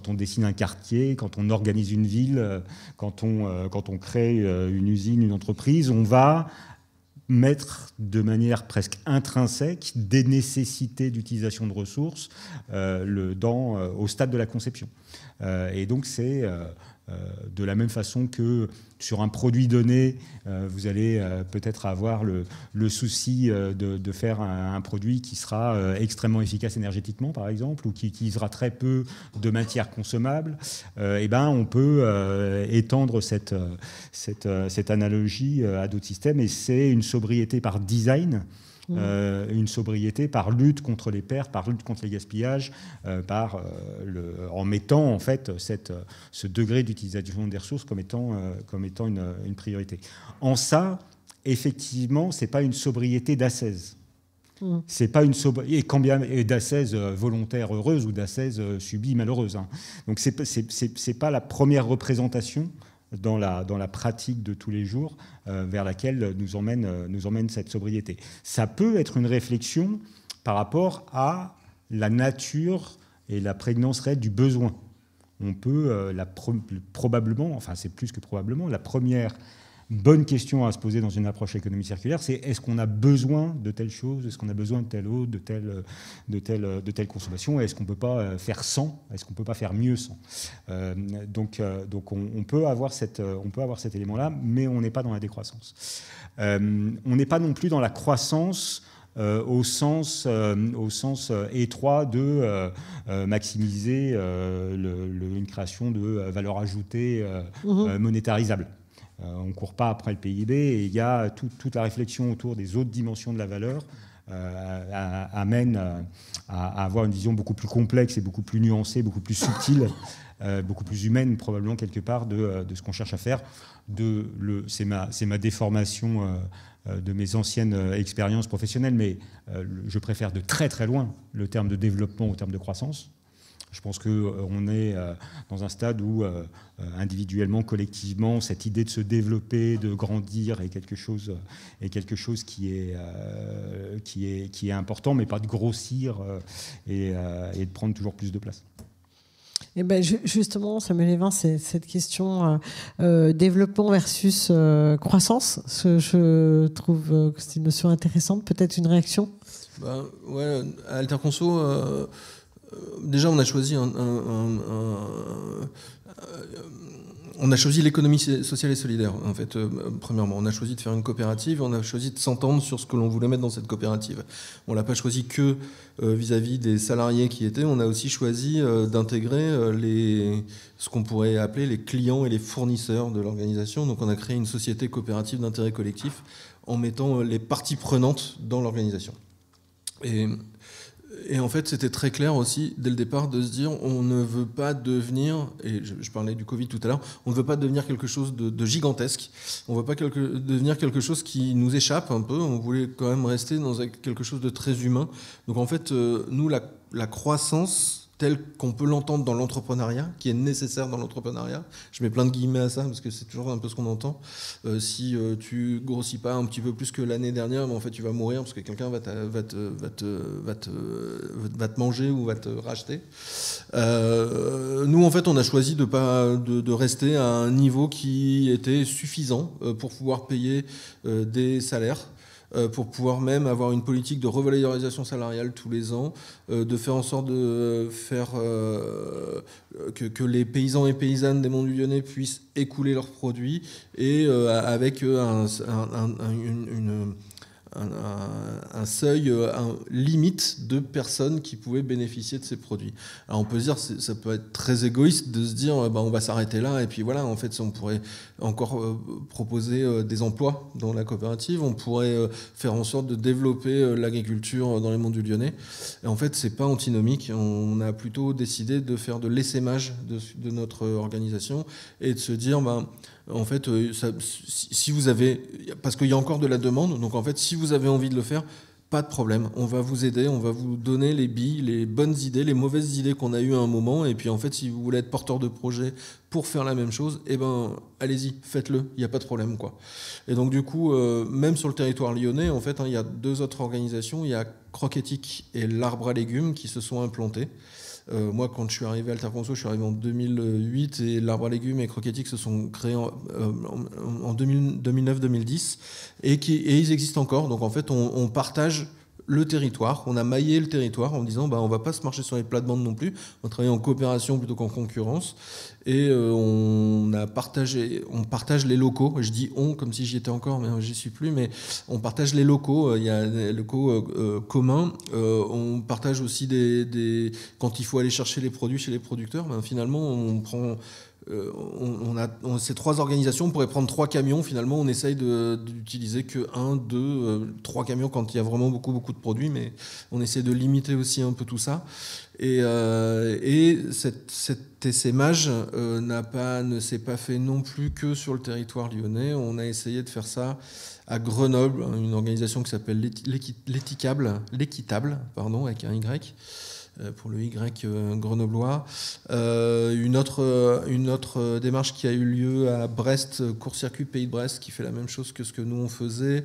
on dessine un quartier, quand on organise une ville, quand on crée une usine, une entreprise, on va mettre de manière presque intrinsèque des nécessités d'utilisation de ressources au stade de la conception. Et donc c'est de la même façon que sur un produit donné, vous allez peut-être avoir le souci de faire un produit qui sera extrêmement efficace énergétiquement, par exemple, ou qui utilisera très peu de matières consommables. On peut étendre cette analogie à d'autres systèmes, et c'est une sobriété par design. Une sobriété par lutte contre les pertes, par lutte contre les gaspillages, en mettant en fait ce degré d'utilisation des ressources comme étant une priorité. En ça, effectivement, c'est pas une sobriété d'ascèse. C'est pas une et d'ascèse volontaire heureuse ou d'ascèse subie malheureuse. Hein. Donc c'est pas la première représentation dans la pratique de tous les jours vers laquelle nous emmène cette sobriété. Ça peut être une réflexion par rapport à la nature et la prégnance réelle du besoin. On peut probablement, enfin c'est plus que probablement, la première bonne question à se poser dans une approche économie circulaire, c'est est-ce qu'on a besoin de telle chose, est-ce qu'on a besoin de telle autre, de telle consommation, et est-ce qu'on ne peut pas faire sans, est-ce qu'on ne peut pas faire mieux sans. Donc on peut avoir cet élément-là, mais on n'est pas dans la décroissance. On n'est pas non plus dans la croissance au sens étroit de maximiser une création de valeur ajoutée monétarisable. On ne court pas après le PIB, et il y a toute la réflexion autour des autres dimensions de la valeur amène à avoir une vision beaucoup plus complexe et beaucoup plus nuancée, beaucoup plus subtile, beaucoup plus humaine probablement quelque part de ce qu'on cherche à faire. C'est ma déformation de mes anciennes expériences professionnelles, mais je préfère de très très loin le terme de développement au terme de croissance. Je pense qu'on est dans un stade où, individuellement, collectivement, cette idée de se développer, de grandir est quelque chose qui est important, mais pas de grossir et de prendre toujours plus de place. Et justement, Samuel Évin, c'est cette question développement versus croissance. Je trouve que c'est une notion intéressante. Peut-être une réaction ? Ouais, à Alterconso, déjà, on a choisi on a choisi l'économie sociale et solidaire, en fait, premièrement. On a choisi de faire une coopérative, on a choisi de s'entendre sur ce que l'on voulait mettre dans cette coopérative. On ne l'a pas choisi que vis-à-vis des salariés qui étaient, on a aussi choisi d'intégrer ce qu'on pourrait appeler les clients et les fournisseurs de l'organisation. Donc on a créé une société coopérative d'intérêt collectif en mettant les parties prenantes dans l'organisation. Et en fait, c'était très clair aussi, dès le départ, de se dire on ne veut pas devenir, et je parlais du Covid tout à l'heure, on ne veut pas devenir quelque chose de gigantesque, on ne veut pas devenir quelque chose qui nous échappe un peu, on voulait quand même rester dans quelque chose de très humain. Donc en fait, nous, la croissance telle qu'on peut l'entendre dans l'entrepreneuriat, qui est nécessaire dans l'entrepreneuriat, je mets plein de guillemets à ça, parce que c'est toujours un peu ce qu'on entend, si tu grossis pas un petit peu plus que l'année dernière, en fait tu vas mourir, parce que quelqu'un va te manger ou va te racheter. Nous, en fait, on a choisi de rester à un niveau qui était suffisant pour pouvoir payer des salaires, pour pouvoir même avoir une politique de revalorisation salariale tous les ans, de faire en sorte de faire que les paysans et paysannes des Monts du Lyonnais puissent écouler leurs produits, et avec un seuil, un limite de personnes qui pouvaient bénéficier de ces produits. Alors on peut se dire, ça peut être très égoïste de se dire, on va s'arrêter là, et puis voilà, en fait, on pourrait encore proposer des emplois dans la coopérative, on pourrait faire en sorte de développer l'agriculture dans les monts du Lyonnais. Et en fait, c'est pas antinomique. On a plutôt décidé de faire de l'essaimage de notre organisation et de se dire, en fait, si vous avez, parce qu'il y a encore de la demande, donc en fait, si vous avez envie de le faire, pas de problème, on va vous aider, on va vous donner les billes, les bonnes idées, les mauvaises idées qu'on a eues à un moment, et puis en fait, si vous voulez être porteur de projet pour faire la même chose, allez-y, faites-le, il n'y a pas de problème, quoi. Et donc du coup, même sur le territoire lyonnais, en fait, il y a 2 autres organisations, il y a Croquetic et l'Arbre à légumes qui se sont implantés. Moi, quand je suis arrivé à Alterconso, je suis arrivé en 2008 et l'Arbre à légumes et Croquetic se sont créés en 2009-2010 et ils existent encore. Donc en fait, on partage le territoire, on a maillé le territoire en disant on va pas se marcher sur les plates-bandes non plus, on travaille en coopération plutôt qu'en concurrence et on partage les locaux, je dis on comme si j'y étais encore mais j'y suis plus, mais on partage les locaux, il y a des locaux communs, on partage aussi quand il faut aller chercher les produits chez les producteurs, finalement on prend ces 3 organisations, on pourrait prendre 3 camions, finalement on essaye d'utiliser que 1, 2, 3 camions quand il y a vraiment beaucoup de produits, mais on essaie de limiter aussi un peu tout ça. Et cet essaimage ne s'est pas fait non plus que sur le territoire lyonnais, on a essayé de faire ça à Grenoble, une organisation qui s'appelle l'équitable, avec un Y. Pour le Y grenoblois. Une autre démarche qui a eu lieu à Brest, court-circuit Pays de Brest, qui fait la même chose que ce que nous on faisait,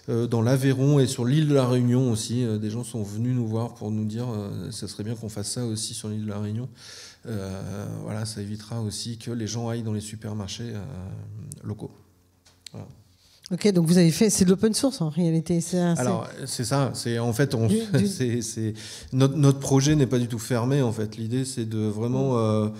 dans l'Aveyron et sur l'île de la Réunion aussi. Des gens sont venus nous voir pour nous dire ça serait bien qu'on fasse ça aussi sur l'île de la Réunion. Voilà, ça évitera aussi que les gens aillent dans les supermarchés locaux. Voilà. Ok, donc vous avez fait, c'est de l'open source en réalité. Alors c'est ça, c'est en fait notre projet n'est pas du tout fermé en fait. L'idée c'est de vraiment,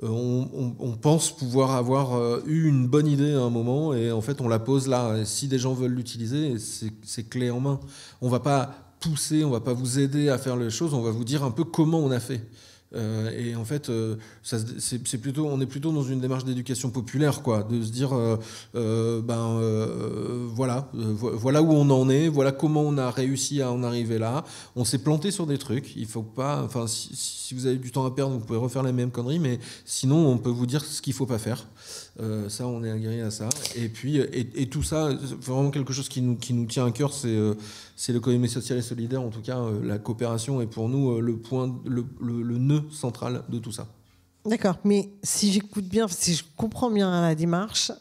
on pense pouvoir avoir eu une bonne idée à un moment et en fait on la pose là. Et si des gens veulent l'utiliser, c'est clé en main. On va pas pousser, on va pas vous aider à faire les choses, on va vous dire un peu comment on a fait. Et en fait, on est plutôt dans une démarche d'éducation populaire, quoi, de se dire, voilà où on en est, voilà comment on a réussi à en arriver là. On s'est planté sur des trucs. Il faut pas, si vous avez du temps à perdre, vous pouvez refaire les mêmes conneries, mais sinon, on peut vous dire ce qu'il faut pas faire. Ça, on est aguerri à ça. Et puis, et tout ça, vraiment quelque chose qui nous tient à cœur, c'est l'économie sociale et solidaire. En tout cas, la coopération est pour nous le nœud central de tout ça. D'accord, mais si j'écoute bien, si je comprends bien la démarche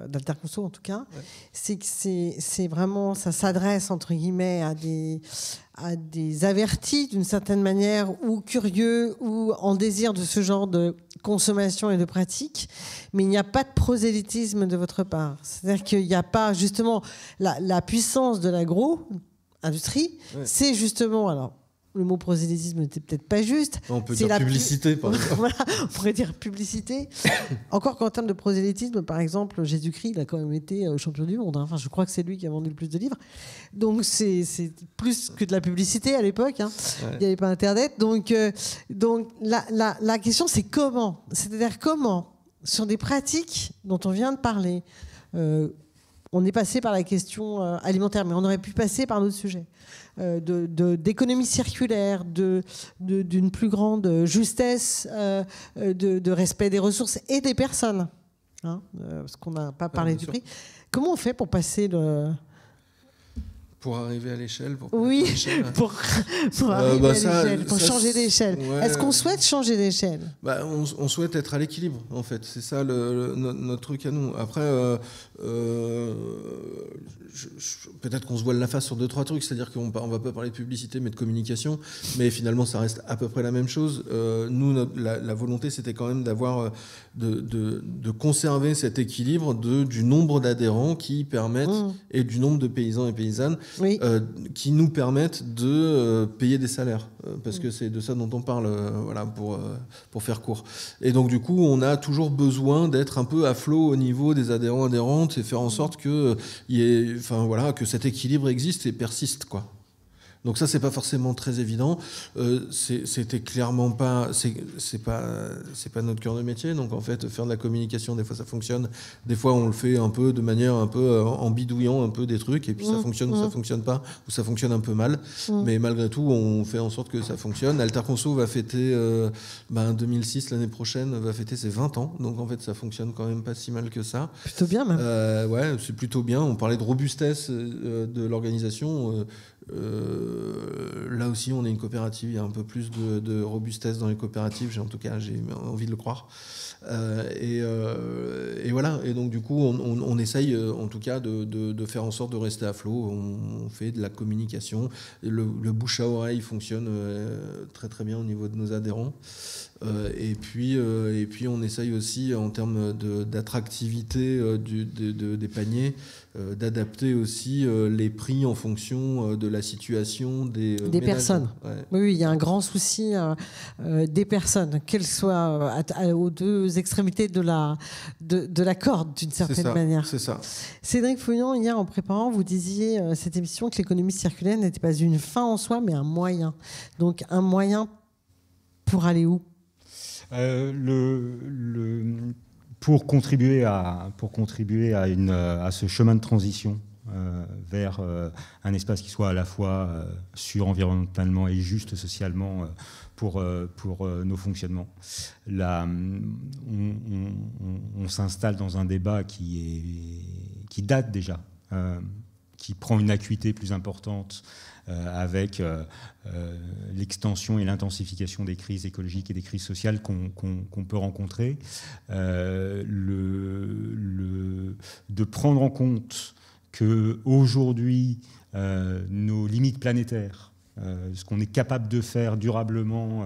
d'Alterconso en tout cas, ouais. C'est que c'est vraiment, ça s'adresse entre guillemets à des avertis d'une certaine manière, ou curieux, ou en désir de ce genre de consommation et de pratique, mais il n'y a pas de prosélytisme de votre part. C'est-à-dire qu'il n'y a pas justement la puissance de l'agro-industrie, ouais. C'est justement, alors le mot prosélytisme n'était peut-être pas juste. On peut dire publicité, par exemple. Voilà, on pourrait dire publicité. Encore qu'en termes de prosélytisme, par exemple, Jésus-Christ, il a quand même été champion du monde. Enfin, je crois que c'est lui qui a vendu le plus de livres. Donc, c'est plus que de la publicité à l'époque. Hein. Ouais. Il n'y avait pas Internet. Donc la question, c'est comment ? C'est-à-dire comment, sur des pratiques dont on vient de parler, on est passé par la question alimentaire, mais on aurait pu passer par d'autres sujets. D'économie circulaire, d'une plus grande justesse, de respect des ressources et des personnes. Hein, parce qu'on n'a pas parlé du prix. Comment on fait pour passer pour arriver à l'échelle, oui, pour arriver à l'échelle, pour changer d'échelle. Ouais. Est-ce qu'on souhaite changer d'échelle ? On souhaite être à l'équilibre, en fait. C'est ça notre truc à nous. Après, peut-être qu'on se voile la face sur 2-3 trucs, c'est-à-dire qu'on va pas parler de publicité, mais de communication. Mais finalement, ça reste à peu près la même chose. Nous, la volonté, c'était quand même d'avoir, de conserver cet équilibre du nombre d'adhérents qui permettent, et du nombre de paysans et paysannes qui nous permettent de payer des salaires, parce que c'est de ça dont on parle, voilà, pour faire court. Et donc du coup, on a toujours besoin d'être un peu à flot au niveau des adhérents adhérentes et faire en sorte que que cet équilibre existe et persiste, quoi. Donc ça, c'est pas forcément très évident. C'était clairement pas, c'est pas notre cœur de métier. Donc en fait, faire de la communication, des fois ça fonctionne, des fois on le fait un peu de manière un peu en bidouillant un peu des trucs, et puis ça fonctionne ou ça fonctionne pas, ou ça fonctionne un peu mal. Mais malgré tout, on fait en sorte que ça fonctionne. Alter Conso va fêter 2006 l'année prochaine, va fêter ses 20 ans. Donc en fait, ça fonctionne quand même pas si mal que ça. Plutôt bien même. Ouais, c'est plutôt bien. On parlait de robustesse de l'organisation. Là aussi, on est une coopérative. Il y a un peu plus de robustesse dans les coopératives. En tout cas, j'ai envie de le croire. Et voilà. Et donc, du coup, on essaye, en tout cas, de faire en sorte de rester à flot. On fait de la communication. Le bouche à oreille fonctionne très très bien au niveau de nos adhérents. Et puis, on essaye aussi, en termes d'attractivité des paniers, d'adapter aussi les prix en fonction de la situation des personnes. Ouais. Oui, il y a un grand souci des personnes, qu'elles soient aux deux extrémités de la corde, d'une certaine manière. C'est ça. Cédric Fouillon, hier en préparant, vous disiez cette émission que l'économie circulaire n'était pas une fin en soi, mais un moyen. Donc un moyen pour aller où ? Pour contribuer à ce chemin de transition vers un espace qui soit à la fois sûr environnementalement et juste socialement pour nos fonctionnements. Là, on s'installe dans un débat qui date déjà, qui prend une acuité plus importante avec l'extension et l'intensification des crises écologiques et des crises sociales qu'on peut rencontrer, de prendre en compte qu'aujourd'hui, nos limites planétaires, ce qu'on est capable de faire durablement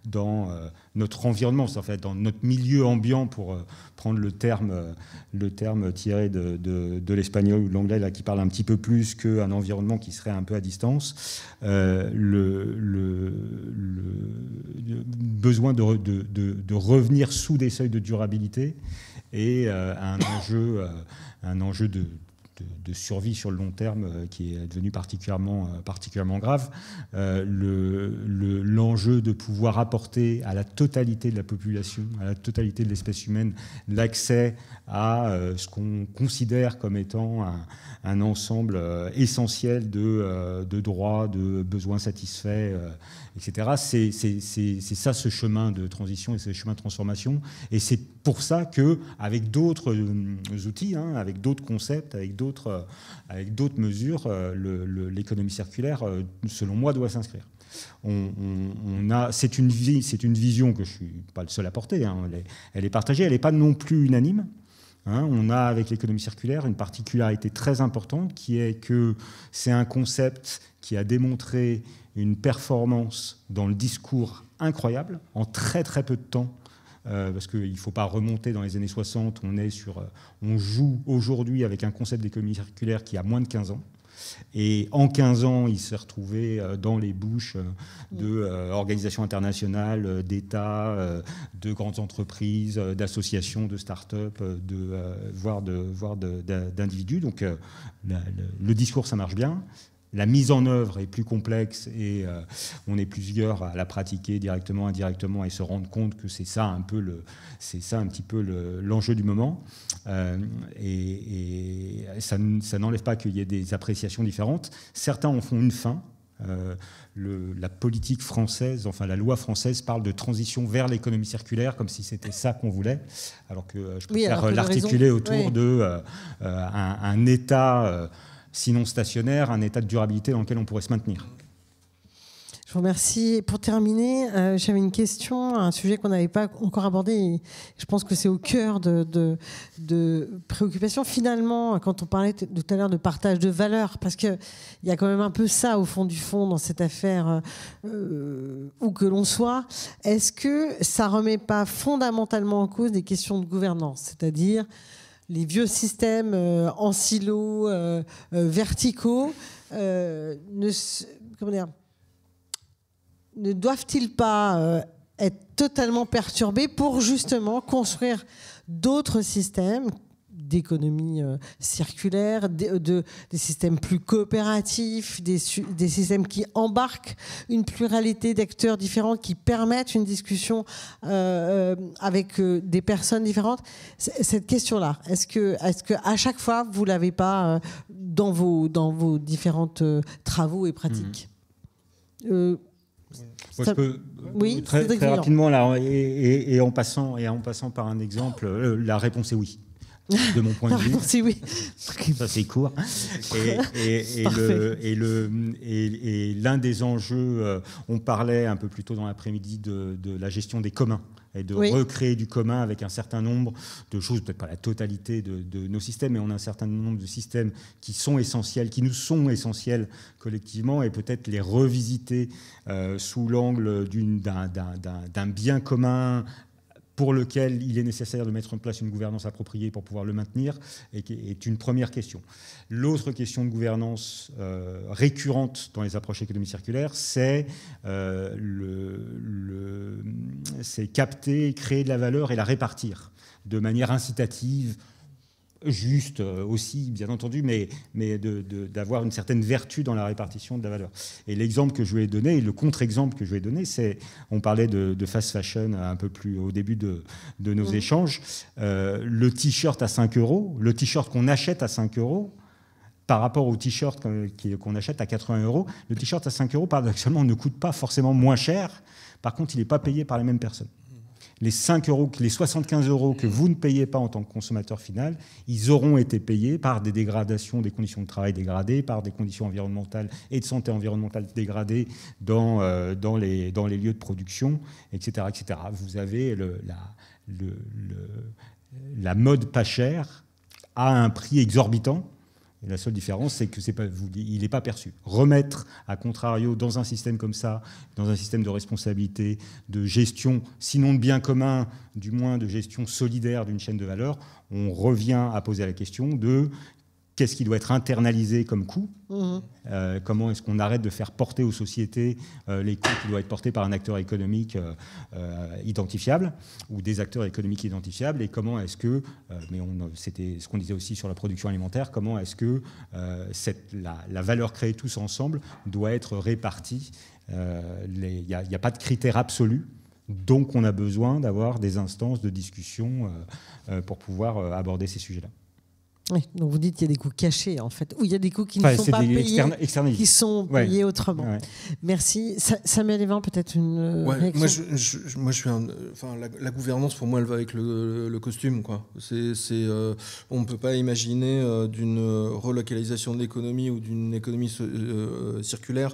dans notre environnement, en fait, dans notre milieu ambiant, pour prendre le terme tiré de l'espagnol ou de l'anglais, là, qui parle un petit peu plus qu'un environnement qui serait un peu à distance, le besoin de revenir sous des seuils de durabilité et un enjeu de survie sur le long terme qui est devenu particulièrement grave. L'enjeu de pouvoir apporter à la totalité de la population, à la totalité de l'espèce humaine, l'accès à ce qu'on considère comme étant un ensemble essentiel de droits, de besoins satisfaits, etc. C'est ça, ce chemin de transition et ce chemin de transformation. Et c'est pour ça qu'avec d'autres outils, avec d'autres concepts, avec d'autres mesures, l'économie circulaire, selon moi, doit s'inscrire. C'est une vision que je ne suis pas le seul à porter, elle est partagée, elle n'est pas non plus unanime. On a avec l'économie circulaire une particularité très importante qui est que c'est un concept qui a démontré une performance dans le discours incroyable en très très peu de temps. Parce qu'il ne faut pas remonter dans les années 60, on joue aujourd'hui avec un concept d'économie circulaire qui a moins de 15 ans. Et en 15 ans, il s'est retrouvé dans les bouches d'organisations internationales, d'États, de grandes entreprises, d'associations, de start-up, voire d'individus. Donc le discours, ça marche bien. La mise en œuvre est plus complexe et on est plusieurs à la pratiquer directement, indirectement, et se rendre compte que c'est ça un petit peu l'enjeu du moment. Et ça n'enlève pas qu'il y ait des appréciations différentes. Certains en font une fin. La politique française, enfin la loi française parle de transition vers l'économie circulaire comme si c'était ça qu'on voulait, alors que je préfère l'articuler autour d'un état sinon stationnaire, un état de durabilité dans lequel on pourrait se maintenir. Je vous remercie. Pour terminer, j'avais une question, un sujet qu'on n'avait pas encore abordé. Et je pense que c'est au cœur de préoccupation. Finalement, quand on parlait tout à l'heure de partage de valeurs, parce qu'il y a quand même un peu ça au fond du fond dans cette affaire, où que l'on soit, est-ce que ça ne remet pas fondamentalement en cause des questions de gouvernance, c'est-à-dire les vieux systèmes en silos verticaux ne doivent-ils pas être totalement perturbés pour justement construire d'autres systèmes d'économie circulaire, des systèmes plus coopératifs, des systèmes qui embarquent une pluralité d'acteurs différents, qui permettent une discussion avec des personnes différentes. Cette question-là, est-ce que à chaque fois vous l'avez pas dans vos différentes travaux et pratiques? Je peux très rapidement là, et en passant par un exemple, la réponse est oui. De mon point de vue, c'est oui. Ça c'est court. Et l'un des enjeux, on parlait un peu plus tôt dans l'après-midi de la gestion des communs et de recréer du commun avec un certain nombre de choses, peut-être pas la totalité de nos systèmes, mais on a un certain nombre de systèmes qui sont essentiels, qui nous sont essentiels collectivement, et peut-être les revisiter sous l'angle d'un bien commun pour lequel il est nécessaire de mettre en place une gouvernance appropriée pour pouvoir le maintenir, est une première question. L'autre question de gouvernance récurrente dans les approches économiques circulaires, c'est capter, créer de la valeur et la répartir de manière incitative, juste aussi, bien entendu, mais d'avoir une certaine vertu dans la répartition de la valeur. Et l'exemple que je lui ai donné, le contre-exemple que je lui ai donné, c'est, on parlait de fast fashion un peu plus au début de nos échanges, le t-shirt à 5 €, le t-shirt qu'on achète à 5 € par rapport au t-shirt qu'on achète à 80 €, le t-shirt à 5 €, paradoxalement, ne coûte pas forcément moins cher. Par contre, il n'est pas payé par les mêmes personnes. Les 5 €, les 75 € que vous ne payez pas en tant que consommateur final, ils auront été payés par des dégradations, des conditions de travail dégradées, par des conditions environnementales et de santé environnementale dégradées dans les lieux de production, etc., etc. Vous avez la mode pas chère à un prix exorbitant. Et la seule différence, c'est que il n'est pas perçu. Remettre, à contrario, dans un système comme ça, dans un système de responsabilité, de gestion, sinon de bien commun, du moins de gestion solidaire d'une chaîne de valeur, on revient à poser la question de qu'est-ce qui doit être internalisé comme coût, comment est-ce qu'on arrête de faire porter aux sociétés les coûts qui doivent être portés par un acteur économique identifiable ou des acteurs économiques identifiables, et comment est-ce que, c'était ce qu'on disait aussi sur la production alimentaire, comment est-ce que la valeur créée tous ensemble doit être répartie. Il n'y a pas de critère absolu. Donc on a besoin d'avoir des instances de discussion pour pouvoir aborder ces sujets-là. Oui, donc vous dites qu'il y a des coûts cachés, en fait, ou il y a des coûts qui ne sont pas payés, qui sont payés autrement. Ouais. Merci. Samuel Evin, peut-être une réaction. Moi, je suis la gouvernance, pour moi, elle va avec le costume, quoi. On ne peut pas imaginer d'une relocalisation de l'économie ou d'une économie circulaire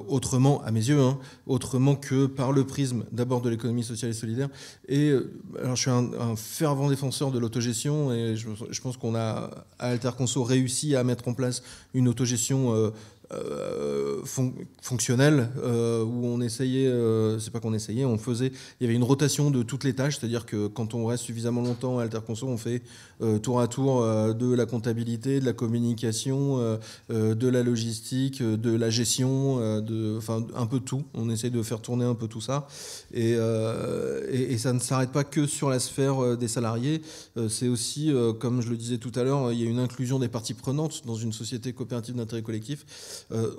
autrement, à mes yeux, autrement que par le prisme d'abord de l'économie sociale et solidaire. Et alors, je suis un fervent défenseur de l'autogestion, et je pense qu'on a à Alterconso réussi à mettre en place une autogestion fonctionnelle où on essayait, c'est pas qu'on essayait, on faisait, il y avait une rotation de toutes les tâches, c'est-à-dire que quand on reste suffisamment longtemps à Alterconso, on fait tour à tour de la comptabilité, de la communication, de la logistique, de la gestion, un peu tout. On essaye de faire tourner un peu tout ça, et ça ne s'arrête pas que sur la sphère des salariés. C'est aussi, comme je le disais tout à l'heure, il y a une inclusion des parties prenantes dans une société coopérative d'intérêt collectif.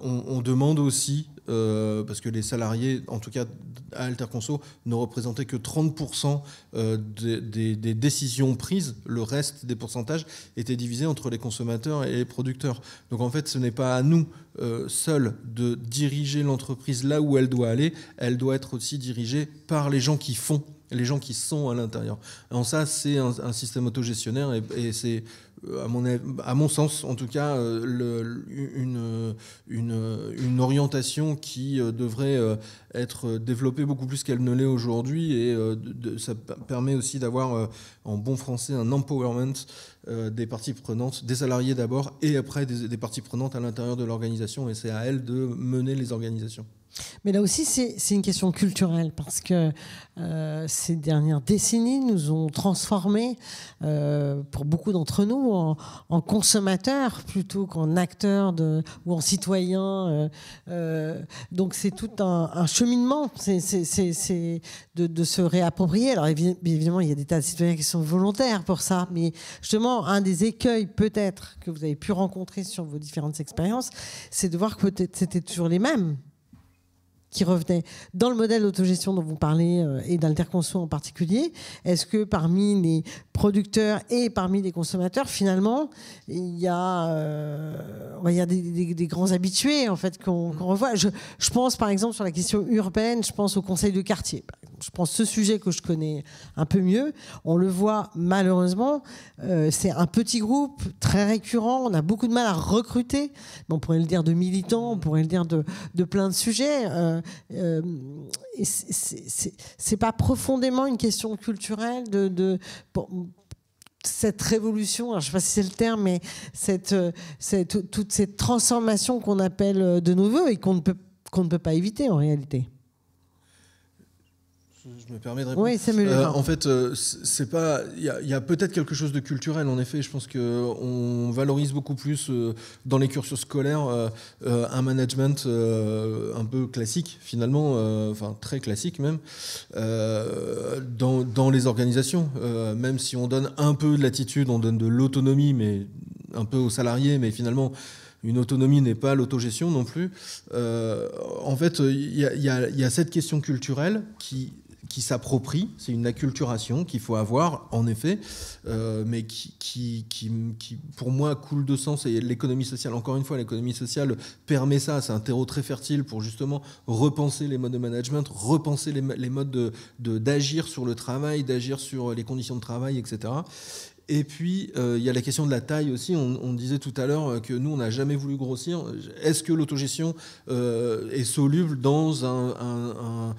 On demande aussi, parce que les salariés, en tout cas à Alterconso, ne représentaient que 30% des décisions prises. Le reste des pourcentages étaient divisés entre les consommateurs et les producteurs. Donc en fait, ce n'est pas à nous seuls de diriger l'entreprise là où elle doit aller. Elle doit être aussi dirigée par les gens qui font, les gens qui sont à l'intérieur. Alors ça, c'est un système autogestionnaire, et c'est, à mon sens, en tout cas, une orientation qui devrait être développée beaucoup plus qu'elle ne l'est aujourd'hui, et ça permet aussi d'avoir, en bon français, un empowerment des parties prenantes, des salariés d'abord, et après des parties prenantes à l'intérieur de l'organisation, et c'est à elles de mener les organisations. Mais là aussi, c'est une question culturelle parce que ces dernières décennies nous ont transformés, pour beaucoup d'entre nous, en consommateurs plutôt qu'en acteurs ou en citoyens. Donc c'est tout un cheminement, c'est de se réapproprier. Alors évidemment, il y a des tas de citoyens qui sont volontaires pour ça, mais justement, un des écueils peut-être que vous avez pu rencontrer sur vos différentes expériences, c'est de voir que peut-être c'était toujours les mêmes qui revenaient. Dans le modèle d'autogestion dont vous parlez, et d'Alterconso en particulier, est-ce que parmi les producteurs et parmi les consommateurs, finalement, il y a des grands habitués en fait qu'on revoit. Je pense par exemple sur la question urbaine, je pense au conseil de quartier. Je pense ce sujet que je connais un peu mieux. On le voit malheureusement, c'est un petit groupe très récurrent. On a beaucoup de mal à recruter. On pourrait le dire de militants, on pourrait le dire de plein de sujets. Et c'est pas profondément une question culturelle cette révolution, alors je ne sais pas si c'est le terme, mais toute cette transformation qu'on appelle de nos voeux et qu'on ne peut pas éviter en réalité. Je me permets de répondre. Oui, c'est mieux. En fait, c'est pas. Il y a peut-être quelque chose de culturel. En effet, je pense que on valorise beaucoup plus dans les cursus scolaires un management un peu classique, finalement, enfin très classique même, dans les organisations. Même si on donne un peu de latitude, on donne de l'autonomie, mais un peu aux salariés, mais finalement. Une autonomie n'est pas l'autogestion non plus. En fait, il y a cette question culturelle qui s'approprie, c'est une acculturation qu'il faut avoir, en effet, mais qui, pour moi, coule de sens. Et l'économie sociale, encore une fois, l'économie sociale permet ça. C'est un terreau très fertile pour justement repenser les modes de management, repenser les modes d'agir sur le travail, d'agir sur les conditions de travail, etc. Et puis, il y a la question de la taille aussi. On disait tout à l'heure que nous, on n'a jamais voulu grossir. Est-ce que l'autogestion est soluble dans un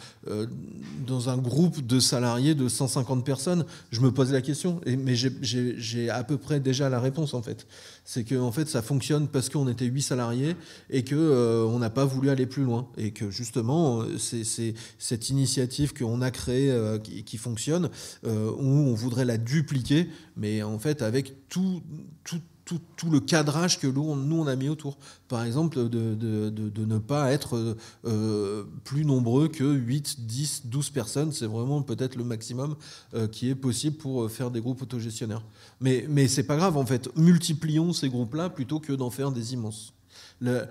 groupe de salariés de 150 personnes? Je me pose la question, mais j'ai à peu près déjà la réponse, en fait. C'est que en fait, ça fonctionne parce qu'on était 8 salariés et que on n'a pas voulu aller plus loin. Et que justement, c'est cette initiative qu'on a créée qui fonctionne, où on voudrait la dupliquer, mais en fait avec tout le cadrage que nous on a mis autour. Par exemple, de ne pas être plus nombreux que 8, 10, 12 personnes, c'est vraiment peut-être le maximum qui est possible pour faire des groupes autogestionnaires. Mais c'est pas grave, en fait, multiplions ces groupes-là plutôt que d'en faire des immenses. La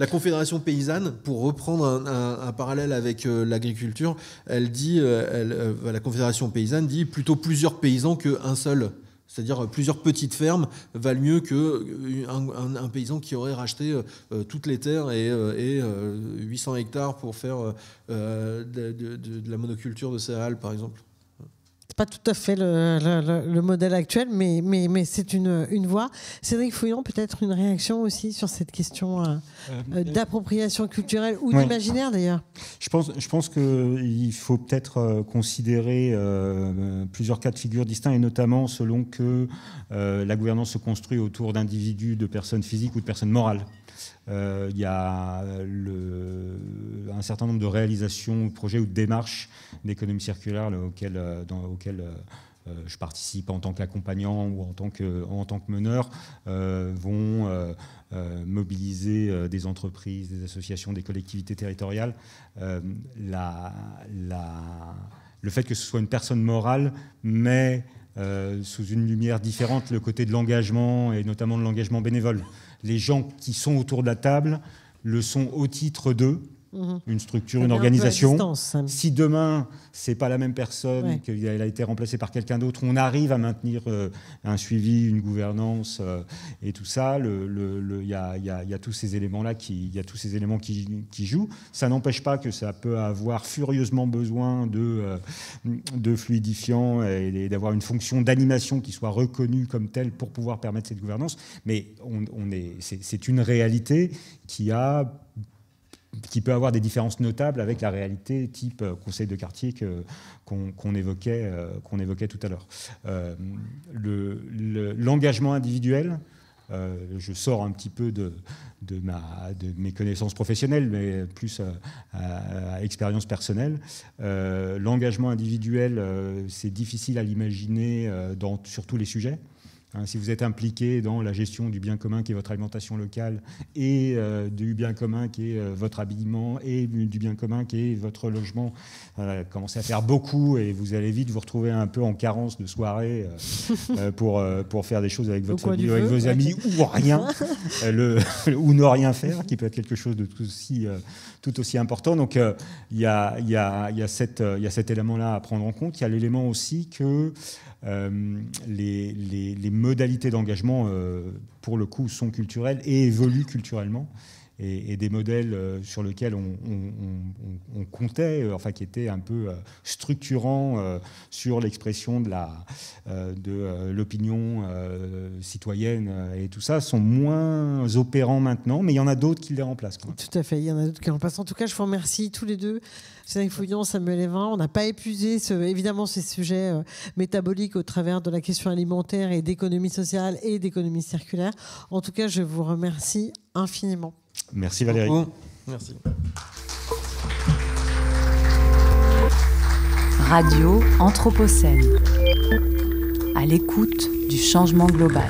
Confédération paysanne, pour reprendre un parallèle avec l'agriculture, elle dit, la Confédération paysanne dit plutôt plusieurs paysans qu'un seul. C'est-à-dire plusieurs petites fermes valent mieux qu'un paysan qui aurait racheté toutes les terres et 800 hectares pour faire de la monoculture de céréales, par exemple. C'est pas tout à fait le modèle actuel, mais c'est une voie. Cédric Fouillon, peut-être une réaction aussi sur cette question d'appropriation culturelle ou d'imaginaire d'ailleurs. Je pense qu'il faut peut-être considérer plusieurs cas de figure distincts, et notamment selon que la gouvernance se construit autour d'individus, de personnes physiques ou de personnes morales. Il y a un certain nombre de réalisations, de projets ou de démarches d'économie circulaire auxquelles je participe en tant qu'accompagnant ou en tant que meneur, vont mobiliser des entreprises, des associations, des collectivités territoriales. Le fait que ce soit une personne morale, mais sous une lumière différente, le côté de l'engagement et notamment de l'engagement bénévole. Les gens qui sont autour de la table le sont au titre d'eux, une structure, une organisation. Si demain, c'est pas la même personne, qu'elle a été remplacée par quelqu'un d'autre, on arrive à maintenir un suivi, une gouvernance et tout ça. Il y a tous ces éléments-là, il y a tous ces éléments qui jouent. Ça n'empêche pas que ça peut avoir furieusement besoin de fluidifiants et d'avoir une fonction d'animation qui soit reconnue comme telle pour pouvoir permettre cette gouvernance. Mais c'est une réalité qui peut avoir des différences notables avec la réalité type conseil de quartier qu'on évoquait tout à l'heure. L'engagement individuel, je sors un petit peu de mes connaissances professionnelles, mais plus à expérience personnelle. L'engagement individuel, c'est difficile à l'imaginer sur tous les sujets. Si vous êtes impliqué dans la gestion du bien commun qui est votre alimentation locale et du bien commun qui est votre habillement et du bien commun qui est votre logement, commencez à faire beaucoup et vous allez vite vous retrouver un peu en carence de soirée pour faire des choses avec votre famille, avec vos amis ou rien, ou ne rien faire, qui peut être quelque chose de tout aussi important. Donc il y a cet élément-là à prendre en compte. Il y a l'élément aussi que les modalités d'engagement, pour le coup, sont culturelles et évoluent culturellement. Et des modèles sur lesquels on comptait, qui étaient un peu structurants sur l'expression de l'opinion citoyenne et tout ça, sont moins opérants maintenant, mais il y en a d'autres qui les remplacent. Tout à fait, il y en a d'autres qui les remplacent. En tout cas, je vous remercie tous les deux, Cédric Fouillon, Samuel Évin. On n'a pas épuisé évidemment ces sujets métaboliques au travers de la question alimentaire et d'économie sociale et d'économie circulaire. En tout cas, je vous remercie infiniment. Merci Valérie. Merci. Radio Anthropocène. À l'écoute du changement global.